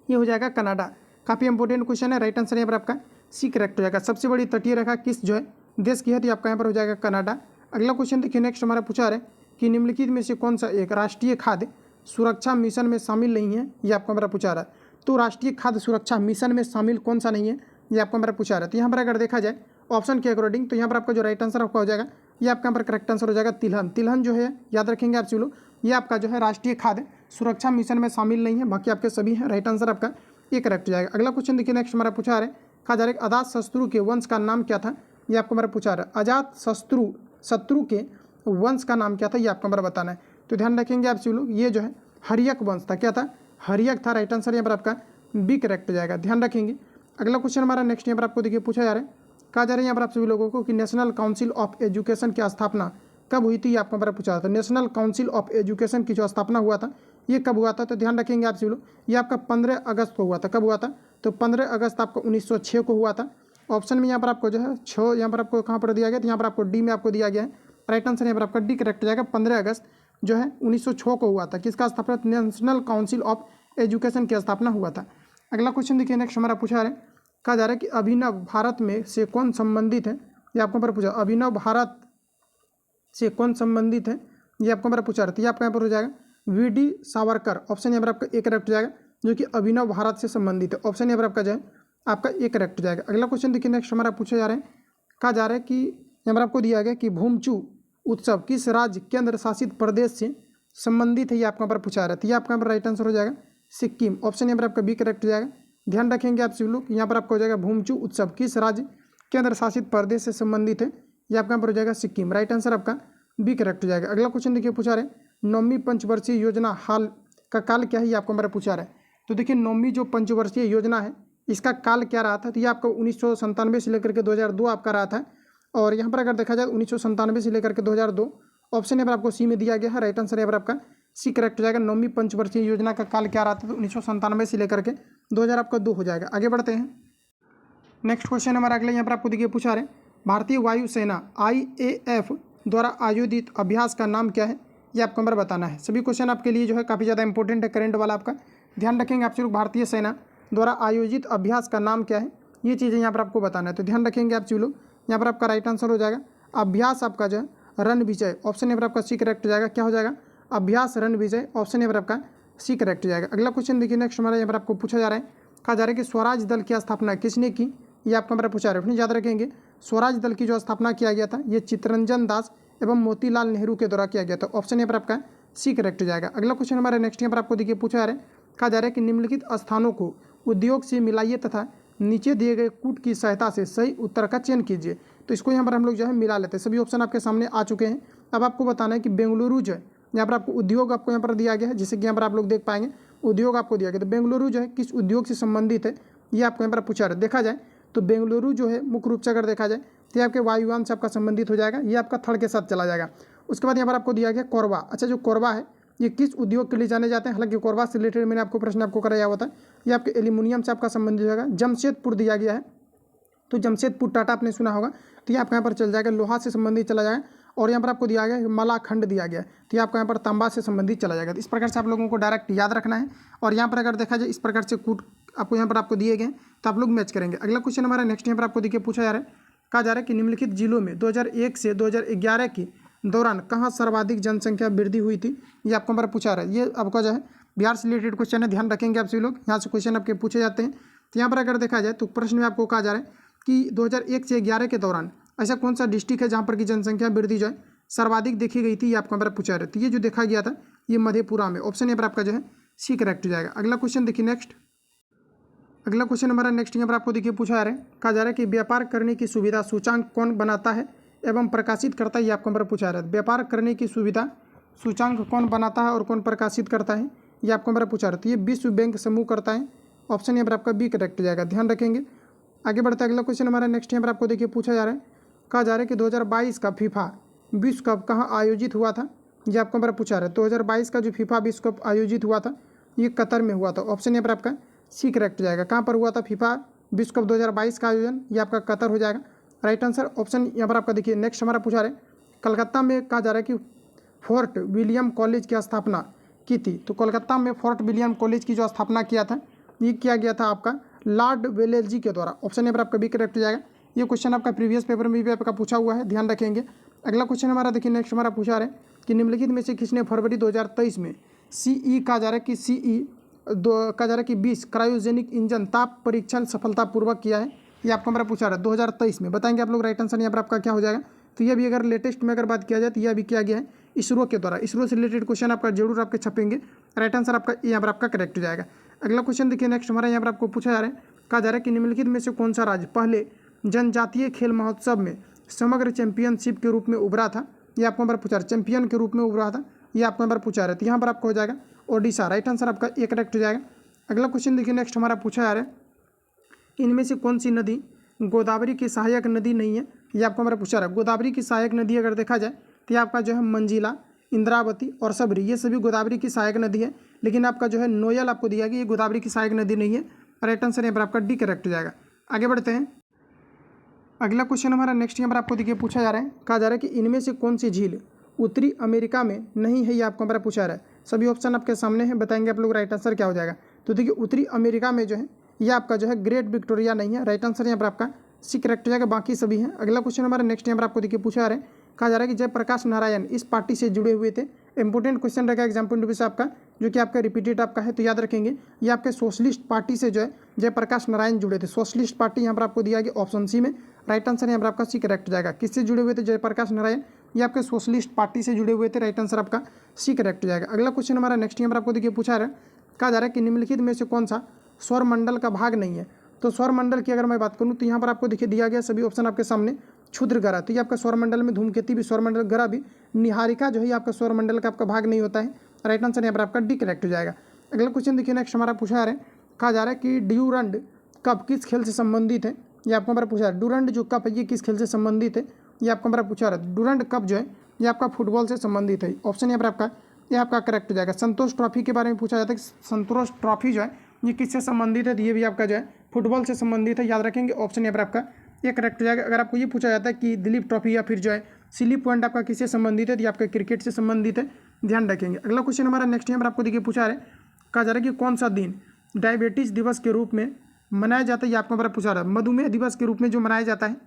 ये हो जाएगा कनाडा। काफ़ी इंपॉर्टेंट क्वेश्चन है। राइट आंसर यहाँ पर आपका सी करेक्ट हो जाएगा। सबसे बड़ी तटीय रेखा किस जो है देश की है, तो आपका यहाँ पर हो जाएगा कनाडा। अगला क्वेश्चन देखिए नेक्स्ट हमारा पूछा रहा है कि निम्नलिखित में से कौन सा एक राष्ट्रीय खाद्य सुरक्षा मिशन में शामिल नहीं है, ये आपको हमारा पूछा रहा है। तो राष्ट्रीय खाद्य सुरक्षा मिशन में शामिल कौन सा नहीं है, ये आपको हमारा पूछा रहा है। तो यहाँ पर अगर देखा जाए ऑप्शन के अकॉर्डिंग, तो यहाँ पर आपका जो राइट आंसर आपका हो जाएगा ये आपका यहाँ पर करेक्ट आंसर हो जाएगा तिलहन। तिलहन जो है याद रखेंगे आप सभी लोग, ये आपका जो है राष्ट्रीय खाद्य सुरक्षा मिशन में शामिल नहीं है, बाकी आपके सभी हैं। राइट आंसर आपका ये करेक्ट हो जाएगा। अगला क्वेश्चन देखिए नेक्स्ट हमारा पूछा रहा है, कहा जा रहा है अजात शत्रु के वंश का नाम क्या था, ये आपको हमारा पूछा रहा है। अजात शत्रु के वंश का नाम क्या था, ये आपको हमारा बताना है। तो ध्यान रखेंगे आप सभी लोग, ये जो है हर्यक वंश था। क्या था? हर्यक था। राइट आंसर यहाँ पर आपका बी करेक्ट हो जाएगा, ध्यान रखेंगे। अगला क्वेश्चन हमारा नेक्स्ट यहाँ पर आपको देखिए पूछा जा रहा है, कहा जा रहा है यहाँ पर आप सभी लोगों को कि नेशनल काउंसिल ऑफ एजुकेशन की स्थापना कब हुई थी, ये आपको हमारा पूछा था। नेशनल काउंसिल ऑफ एजुकेशन की जो स्थापना हुआ था ये कब हुआ था, तो ध्यान रखेंगे आप सभी लोग, ये आपका 15 अगस्त को हुआ था। कब हुआ था? तो 15 अगस्त आपको 1906 को हुआ था। ऑप्शन में यहाँ पर आपको जो है 6 यहाँ पर आपको कहाँ पर दिया गया, तो यहाँ पर आपको डी में आपको दिया गया है। राइट आंसर यहाँ पर आपका डी करेक्ट हो जाएगा। 15 अगस्त जो है 1906 को हुआ था। किसका स्थापना? नेशनल काउंसिल ऑफ एजुकेशन की स्थापना हुआ था। अगला क्वेश्चन देखिए नेक्स्ट हमारा पूछा जा रहा है, कहा जा रहा है कि अभिनव भारत में से कौन संबंधित है, ये आपको पर पूछा। अभिनव भारत से कौन संबंधित है, ये आपको हमारा पूछा रहा था। ये आपका यहाँ पर हो जाएगा वी.डी. सावरकर। ऑप्शन यहाँ पर आपका ए करेक्ट हो जाएगा, जो कि अभिनव भारत से संबंधित है। ऑप्शन यहाँ पर आपका जो है आपका ए करेक्ट हो जाएगा। अगला क्वेश्चन देखिए नेक्स्ट हमारा पूछा जा रहा है, कहा जा रहा है कि यहाँ पर आपको दिया गया कि भूमचू उत्सव किस राज्य केंद्र शासित प्रदेश से संबंधित है, ये आपको यहाँ पर पूछा रहा है। तो ये आपका यहाँ पर राइट आंसर हो जाएगा सिक्किम। ऑप्शन यहाँ पर आपका बी करेक्ट हो जाएगा। ध्यान रखेंगे आप सभी लोग, यहाँ पर आपको हो जाएगा भूमचू उत्सव किस राज्य केंद्र शासित प्रदेश से संबंधित है, ये आपका यहाँ पर हो जाएगा सिक्किम। राइट आंसर आपका बी करेक्ट हो जाएगा। अगला क्वेश्चन देखिए पूछा रहे, 9वीं पंचवर्षीय योजना हाल का काल क्या है, ये आपको हमारा पूछा रहा है। तो देखिए 9वीं जो पंचवर्षीय योजना है इसका काल क्या रहा था, तो ये आपका 1997 से लेकर के 2002 आपका रहा था। और यहाँ पर अगर देखा जाए 1997 से लेकर के 2002, ऑप्शन यहाँ पर आपको सी में दिया गया है। राइट आंसर यहाँ पर आपका सी करेक्ट हो जाएगा। 9वीं पंचवर्षीय योजना का काल क्या रहा था, तो 1997 से लेकर के 2002 हो जाएगा। आगे बढ़ते हैं। नेक्स्ट क्वेश्चन हमारा अगले यहाँ पर आपको देखिए पूछा रहे, भारतीय वायुसेना IAF द्वारा आयोजित अभ्यास का नाम क्या है, ये आपको हमारा बताना है। सभी क्वेश्चन आपके लिए जो है काफ़ी ज़्यादा इंपॉर्टेंट है, करंट वाला आपका। ध्यान रखेंगे आप लोग, भारतीय सेना द्वारा आयोजित अभ्यास का नाम क्या है, ये चीज़ें यहाँ पर आपको बताना है। तो ध्यान रखेंगे आप लोग, यहाँ पर आपका राइट आंसर हो जाएगा अभ्यास आपका जो है रणविजय। ऑप्शन यहाँ पर आपका सी करेक्ट हो जाएगा। क्या हो जाएगा? अभ्यास रणविजय। ऑप्शन यहाँ पर आपका सी करेक्ट हो जाएगा। अगला क्वेश्चन देखिए नेक्स्ट हमारा यहाँ पर आपको पूछा जा रहा है, कहा जा रहा है कि स्वराज दल की स्थापना किसने की, ये आपको हमारा पूछा रहा है। याद रखेंगे स्वराज दल की जो स्थापना किया गया था ये चित्तरंजन दास एवं मोतीलाल नेहरू के द्वारा किया गया था। ऑप्शन यहाँ पर आपका सी करेक्ट हो जाएगा। अगला क्वेश्चन हमारा नेक्स्ट यहाँ पर आपको देखिए पूछा जा रहा है, कहा जा रहा है कि निम्नलिखित स्थानों को उद्योग से मिलाइए तथा नीचे दिए गए कूट की सहायता से सही उत्तर का चयन कीजिए। तो इसको यहाँ पर हम लोग जो है मिला लेते हैं। सभी ऑप्शन आपके सामने आ चुके हैं। अब आपको बताना है कि बेंगलुरु जो है, यहाँ पर आपको उद्योग आपको यहाँ पर दिया गया है, जिससे कि यहाँ पर आप लोग देख पाएंगे उद्योग आपको दिया गया। तो बेंगलुरु जो है किस उद्योग से संबंधित है, ये आपको यहाँ पर पूछा रहा है। देखा जाए तो बेंगलुरु जो है मुख्य रूप से अगर देखा जाए तो ये आपके वायुयान से आपका संबंधित हो जाएगा, ये आपका थर्ड के साथ चला जाएगा। उसके बाद यहाँ पर आपको दिया गया कोरबा। अच्छा, जो कोरबा है ये किस उद्योग के लिए जाने जाते हैं, हालांकि कोरबा से रिलेटेड मैंने आपको प्रश्न आपको कराया हुआ था, ये आपके एल्यूमिनियम से आपका संबंधित हो जाएगा। जमशेदपुर दिया गया है, तो जमशेदपुर टाटा आपने सुना होगा, तो ये आपका यहाँ पर चल जाएगा, लोहा से संबंधित चला जाएगा। और यहाँ पर आपको दिया गया मलाखंड दिया गया, तो ये आपका यहाँ पर तांबा से संबंधित चला जाएगा। तो इस प्रकार से आप लोगों को डायरेक्ट याद रखना है। और यहाँ पर अगर देखा जाए इस प्रकार से कूट आपको यहाँ पर आपको दिए गए तो आप लोग मैच करेंगे। अगला क्वेश्चन हमारा नेक्स्ट यहाँ पर आपको देखिए पूछा जा रहा है, कहा जा रहा है कि निम्नलिखित जिलों में 2001 से 2011 के दौरान कहाँ सर्वाधिक जनसंख्या वृद्धि हुई थी, ये आपको हमारा पूछा रहा है। ये आपका जो है बिहार से रिलेटेड क्वेश्चन है, ध्यान रखेंगे आप सभी लोग, यहाँ से क्वेश्चन आपके पूछे जाते हैं। तो यहाँ पर अगर देखा जाए तो प्रश्न में आपको कहा जा रहा है कि 2001 से 11 के दौरान ऐसा कौन सा डिस्ट्रिक्ट है जहाँ पर की जनसंख्या वृद्धि जो है सर्वाधिक देखी गई थी, ये आपको हमारा पूछा रहा है। तो ये जो देखा गया था ये मधेपुरा में। ऑप्शन यहाँ पर आपका जो है सी करेक्ट हो जाएगा। अगला क्वेश्चन देखिए नेक्स्ट, अगला क्वेश्चन हमारा नेक्स्ट यहाँ पर आपको देखिए पूछा जा रहा है, कहा जा रहा है कि व्यापार करने की सुविधा सूचांक कौन बनाता है, एवं प्रकाशित करता है, ये आपको नंबर पूछा रहा है। व्यापार करने की सुविधा सूचांक कौन बनाता है और कौन प्रकाशित करता है, ये आपको नंबर पूछा रहा है। तो ये विश्व बैंक समूह करता है, ऑप्शन यहाँ पर आपका बी करेक्ट हो जाएगा, ध्यान रखेंगे। आगे बढ़ता है अगला क्वेश्चन हमारा नेक्स्ट यहाँ पर आपको देखिए पूछा जा रहा है, कहा जा रहा है कि 2022 का फीफा विश्व कप कहाँ आयोजित हुआ था, ये आपको नंबर पूछा रहा है। 2022 का जो फीफा विश्व कप आयोजित हुआ था ये कतर में हुआ था, ऑप्शन यहाँ पर आपका सी करेक्ट हो जाएगा। कहाँ पर हुआ था फीफा विश्व कप 2022 का आयोजन, ये आपका कतर हो जाएगा, राइट आंसर ऑप्शन यहाँ पर आपका देखिए। नेक्स्ट हमारा पूछा रहे कलकत्ता में कहा जा रहा है कि फोर्ट विलियम कॉलेज की स्थापना की थी। तो कोलकाता में फोर्ट विलियम कॉलेज की जो स्थापना किया था ये किया गया था आपका लॉर्ड वेलेस्ली के द्वारा, ऑप्शन यहाँ पर आपका भी करेक्ट हो जाएगा। ये क्वेश्चन आपका प्रीवियस पेपर में भी आपका पूछा हुआ है, ध्यान रखेंगे। अगला क्वेश्चन हमारा देखिए नेक्स्ट हमारा पूछा रहे कि निम्नलिखित में से किसने फरवरी 2023 में सीई कहा जा रहा है कि कहा जा रहा है कि 20 क्रायोजेनिक इंजन ताप परीक्षण सफलतापूर्वक किया है, ये आपको हमारा पूछा रहा है 2023 में। बताएंगे आप लोग राइट आंसर यहाँ पर आपका क्या हो जाएगा। तो यह भी अगर लेटेस्ट में अगर बात किया जाए तो यह भी किया गया है इसरो के द्वारा। इसरो से रिलेटेड क्वेश्चन आपका जरूर आपके छपेंगे, राइट आंसर आपका यहाँ पर आपका करेक्ट हो जाएगा। अगला क्वेश्चन देखिए नेक्स्ट हमारा यहाँ पर आपको पूछा जा रहा है, कहा जा रहा है कि निम्नलिखित में से कौन सा राज्य पहले जनजातीय खेल महोत्सव में समग्र चैंपियनशिप के रूप में उभरा था, ये आपको नंबर पूछा रहा है। चैंपियन के रूप में उभरा था, ये आपको नंबर पूछा रहा है। तो यहाँ पर आपको हो जाएगा ओडिशा, राइट आंसर आपका ये करेक्ट हो जाएगा। अगला क्वेश्चन देखिए नेक्स्ट हमारा पूछा जा रहा है, इनमें से कौन सी नदी गोदावरी की सहायक नदी नहीं है, ये आपको हमारा पूछा रहा है। गोदावरी की सहायक नदी अगर देखा जाए तो ये आपका जो है मंजिला, इंद्रावती और सबरी, ये सभी गोदावरी की सहायक नदी है। लेकिन आपका जो है नोयल आपको दिया गया, ये गोदावरी की सहायक नदी नहीं है, राइट आंसर यहाँ पर आपका डी करेक्ट हो जाएगा। आगे बढ़ते हैं। अगला क्वेश्चन हमारा नेक्स्ट यहाँ पर आपको देखिए पूछा जा रहा है, कहा जा रहा है कि इनमें से कौन सी झील उत्तरी अमेरिका में नहीं है, ये आपको हमारा पूछा रहा है। सभी ऑप्शन आपके सामने हैं, बताएंगे आप लोग राइट आंसर क्या हो जाएगा। तो देखिए उत्तरी अमेरिका में जो है ये आपका जो है ग्रेट विक्टोरिया नहीं है, राइट आंसर यहाँ पर आपका सी करेक्ट हो जाएगा, बाकी सभी हैं। अगला क्वेश्चन हमारा नेक्स्ट यहाँ पर आपको देखिए पूछा जा रहा है, कहा जा रहा है कि जयप्रकाश नारायण इस पार्टी से जुड़े हुए थे। इंपॉर्टेंट क्वेश्चन रहेगा एग्जाम पॉइंट ऑफ व्यू से आपका, जो कि आपका रिपीटेड आपका है, तो याद रखेंगे ये आपके सोशलिस्ट पार्टी से जो है जयप्रकाश नारायण जुड़े थे। सोशलिस्ट पार्टी यहाँ पर आपको दिया गया ऑप्शन सी में, राइट आंसर यहाँ पर आपका सी करेक्ट हो जाएगा। किससे जुड़े हुए थे जयप्रकाश नारायण, ये आपके सोशलिस्ट पार्टी से जुड़े हुए थे, राइट आंसर आपका सी करेक्ट हो जाएगा। अगला क्वेश्चन हमारा नेक्स्ट यहाँ पर आपको देखिए पूछा रहा है, कहा जा रहा है कि निम्नलिखित में से कौन सा सौरमंडल का भाग नहीं है। तो सौरमंडल की अगर मैं बात करूं तो यहाँ पर आपको देखिए दिया गया सभी ऑप्शन आपके सामने, क्षुद्र ग्रह, तो ये आपका सौरमंडल में धूमकेतु भी, सौरमंडल ग्रह भी, निहारिका जो है आपका सौरमंडल का आपका भाग नहीं होता है, राइट आंसर यहाँ पर आपका डी करेक्ट हो जाएगा। अगला क्वेश्चन देखिए नेक्स्ट हमारा पूछा जा रहा है, कहा जा रहा है कि ड्यूरंड कप किस खेल से संबंधित है, ये आपको हमारा पूछा है। डूरंड जो कप है ये किस खेल से संबंधित है, ये आपको हमारा पूछा रहा है। डूरंड कप जो है ये आपका फुटबॉल से संबंधित है, ऑप्शन यहाँ पर आपका ये आपका करेक्ट हो जाएगा। संतोष ट्रॉफी के बारे में पूछा जाता है कि संतोष ट्रॉफी जो है ये किससे संबंधित है, तो ये भी आपका जो है फुटबॉल से संबंधित है, याद रखेंगे ऑप्शन यहाँ पर आपका ये करेक्ट हो जाएगा। अगर आपको ये पूछा जाता है कि दिलीप ट्रॉफी या फिर जो है सिली पॉइंट आपका किससे संबंधित है, तो ये आपका क्रिकेट से संबंधित है, ध्यान रखेंगे। अगला क्वेश्चन हमारा नेक्स्ट यहाँ पर आपको देखिए पूछा रहा है, कहा जा रहा है कि कौन सा दिन डायबिटीज़ दिवस के रूप में मनाया जाता है, ये आपको हमारा पूछा रहा है। मधुमेह दिवस के रूप में जो मनाया जाता है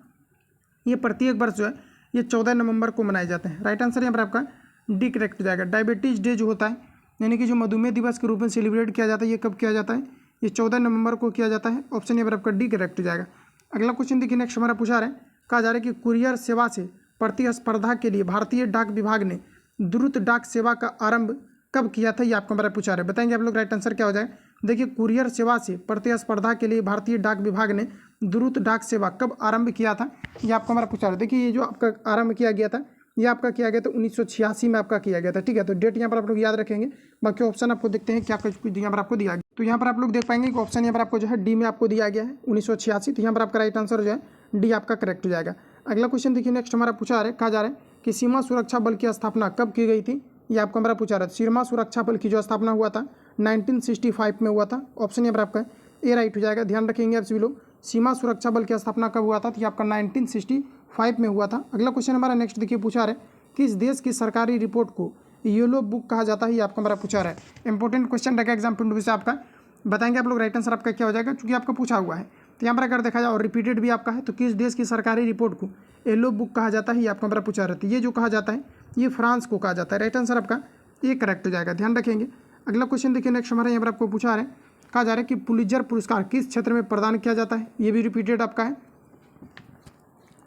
ये प्रत्येक वर्ष जो है ये 14 नवंबर को मनाया जाता है, राइट आंसर यहाँ पर आपका डी करेक्ट हो जाएगा। डायबिटीज़ डे जो होता है यानी कि जो मधुमेह दिवस के रूप में सेलिब्रेट किया जाता है ये कब किया जाता है, ये 14 नवंबर को किया जाता है, ऑप्शन यहाँ पर आपका डी करेक्ट हो जाएगा। अगला क्वेश्चन देखिए नेक्स्ट हमारा पूछा रहा है, कहा जा रहा है कि कुरियर सेवा से प्रतिस्पर्धा के लिए भारतीय डाक विभाग ने द्रुत डाक सेवा का आरंभ कब किया था, ये आपको हमारा पूछा रहा है। बताएंगे आप लोग राइट आंसर क्या हो जाएगा। देखिए कुरियर सेवा से प्रतिस्पर्धा के लिए भारतीय डाक विभाग ने द्रुत डाक सेवा कब आरंभ किया था, ये आपको हमारा पूछा रहा है। देखिए ये जो आपका आरंभ किया गया था ये आपका किया गया था 1986 में आपका किया गया था, ठीक है। तो डेट यहाँ पर आप लोग याद रखेंगे, बाकी ऑप्शन आपको देखते हैं क्या कुछ यहाँ पर आपको दिया गया। तो यहाँ पर आप लोग देख पाएंगे कि ऑप्शन यहाँ पर आपको जो है डी में आपको दिया गया है 1986, तो यहाँ पर आपका राइट आंसर जो है डी आपका करेक्ट हो जाएगा। अगला क्वेश्चन देखिए नेक्स्ट हमारा पूछा रहा है, कहा जा रहा है कि सीमा सुरक्षा बल की स्थापना कब की गई थी, ये आपको हमारा पूछा रहा है। सीमा सुरक्षा बल की जो स्थापना हुआ था 1965 में हुआ था, ऑप्शन यहाँ पर आपका ए राइट हो जाएगा, ध्यान रखेंगे आप सभी लोग। सीमा सुरक्षा बल की स्थापना कब हुआ था, तो ये आपका 1965 में हुआ था। अगला क्वेश्चन हमारा नेक्स्ट देखिए पूछा रहा है, किस देश की सरकारी रिपोर्ट को येलो बुक कहा जाता है, ये आपको हमारा पूछा रहा है। इंपॉर्टेंट क्वेश्चन रहेगा एग्जाम पॉइंट ऑफ व्यू से आपका, बताएंगे आप लोग राइट आंसर आपका क्या हो जाएगा, क्योंकि आपका पूछा हुआ है। तो यहाँ पर अगर देखा जाए और रिपीटेड भी आपका है, तो किस देश की सरकारी रिपोर्ट को येलो बुक कहा जाता है, ये आपको हमारा पूछा रहता है। ये जो कहा जाता है ये फ्रांस को कहा जाता है, राइट आंसर आपका ये करेक्ट हो जाएगा, ध्यान रखेंगे। अगला क्वेश्चन देखिए नेक्स्ट हमारे यहाँ पर आपको पूछा रहा है, कहा जा रहा है कि पुलित्जर पुरस्कार किस क्षेत्र में प्रदान किया जाता है, ये भी रिपीटेड आपका है।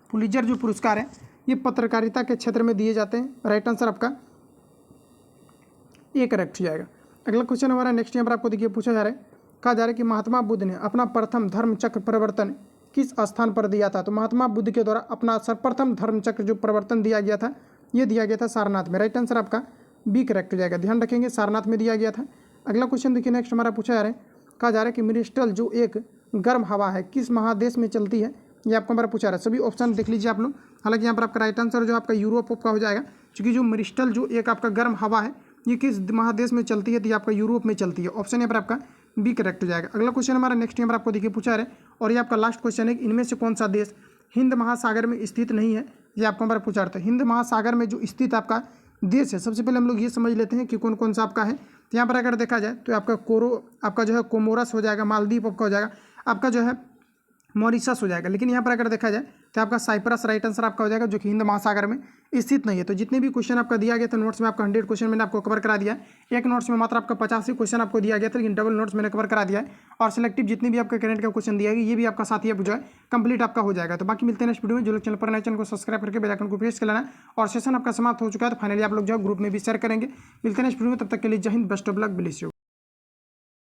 पुलित्जर जो पुरस्कार है ये पत्रकारिता के क्षेत्र में दिए जाते हैं, राइट आंसर आपका ये करेक्ट हो जाएगा। अगला क्वेश्चन हमारा नेक्स्ट यहाँ पर आपको देखिए पूछा जा रहा है, कहा जा रहा है कि महात्मा बुद्ध ने अपना प्रथम धर्म चक्र परिवर्तन किस स्थान पर दिया था? तो महात्मा बुद्ध के द्वारा अपना सर्वप्रथम धर्म चक्र जो प्रवर्तन दिया गया था, ये दिया गया था सारनाथ में। राइट आंसर आपका बी करेक्ट हो जाएगा। ध्यान रखेंगे सारनाथ में दिया गया था। अगला क्वेश्चन देखिए, नेक्स्ट हमारा पूछा जा रहा है, कहा जा रहा है कि मिरिस्टल जो एक गर्म हवा है किस महादेश में चलती है? ये आपको हमारा पूछा रहा है। सभी ऑप्शन देख लीजिए आप लोग। हालांकि यहाँ पर आपका राइट आंसर जो आपका यूरोप का हो जाएगा, क्योंकि जो मिरिस्टल जो एक आपका गर्म हवा है ये किस महादेश में चलती है? तो ये आपका यूरोप में चलती है। ऑप्शन यहाँ पर आपका बी करेक्ट हो जाएगा। अगला क्वेश्चन हमारा नेक्स्ट यहाँ पर आपको देखिए पूछा रहा है, और ये आपका लास्ट क्वेश्चन है, इनमें से कौन सा देश हिंद महासागर में स्थित नहीं है? ये आपको हमारा पूछा रहा था। हिंद महासागर में जो स्थित आपका देश है, सबसे पहले हम लोग ये समझ लेते हैं कि कौन कौन सा आपका है। तो यहाँ पर अगर देखा जाए तो आपका जो है कोमोरस हो जाएगा, मालदीव आपका हो जाएगा, आपका जो है मॉरिशस हो जाएगा। लेकिन यहाँ पर अगर देखा जाए तो आपका साइप्रस राइट आंसर आपका हो जाएगा, जो कि हिंद महासागर में स्थित नहीं है। तो जितने भी क्वेश्चन आपका दिया गया था नोट्स में, आपका 100 क्वेश्चन मैंने आपको कवर करा दिया है। एक नोट्स में मात्र आपका 85 क्वेश्चन आपको दिया गया था, लेकिन डबल नोट्स मैंने कवर करा दिया है। और सिलेक्टिव जितने भी आपका करंट का क्वेश्चन दिया गया ये भी आपका साथ ही जो है कंप्लीट आपका हो जाएगा। तो बाकी मिलते हैं नेक्स्ट वीडियो में। जो लोग चैनल पर नए चैनल को सब्सक्राइब करके बेल आइकन को प्रेस कर लेना। और सेशन आपका समाप्त हो चुका है, तो फाइनली आप लोग जो ग्रुप में भी शेयर करेंगे। मिलते हैं नेक्स्ट वीडियो में, तब तक के लिए जय Hind, best of luck, bless you.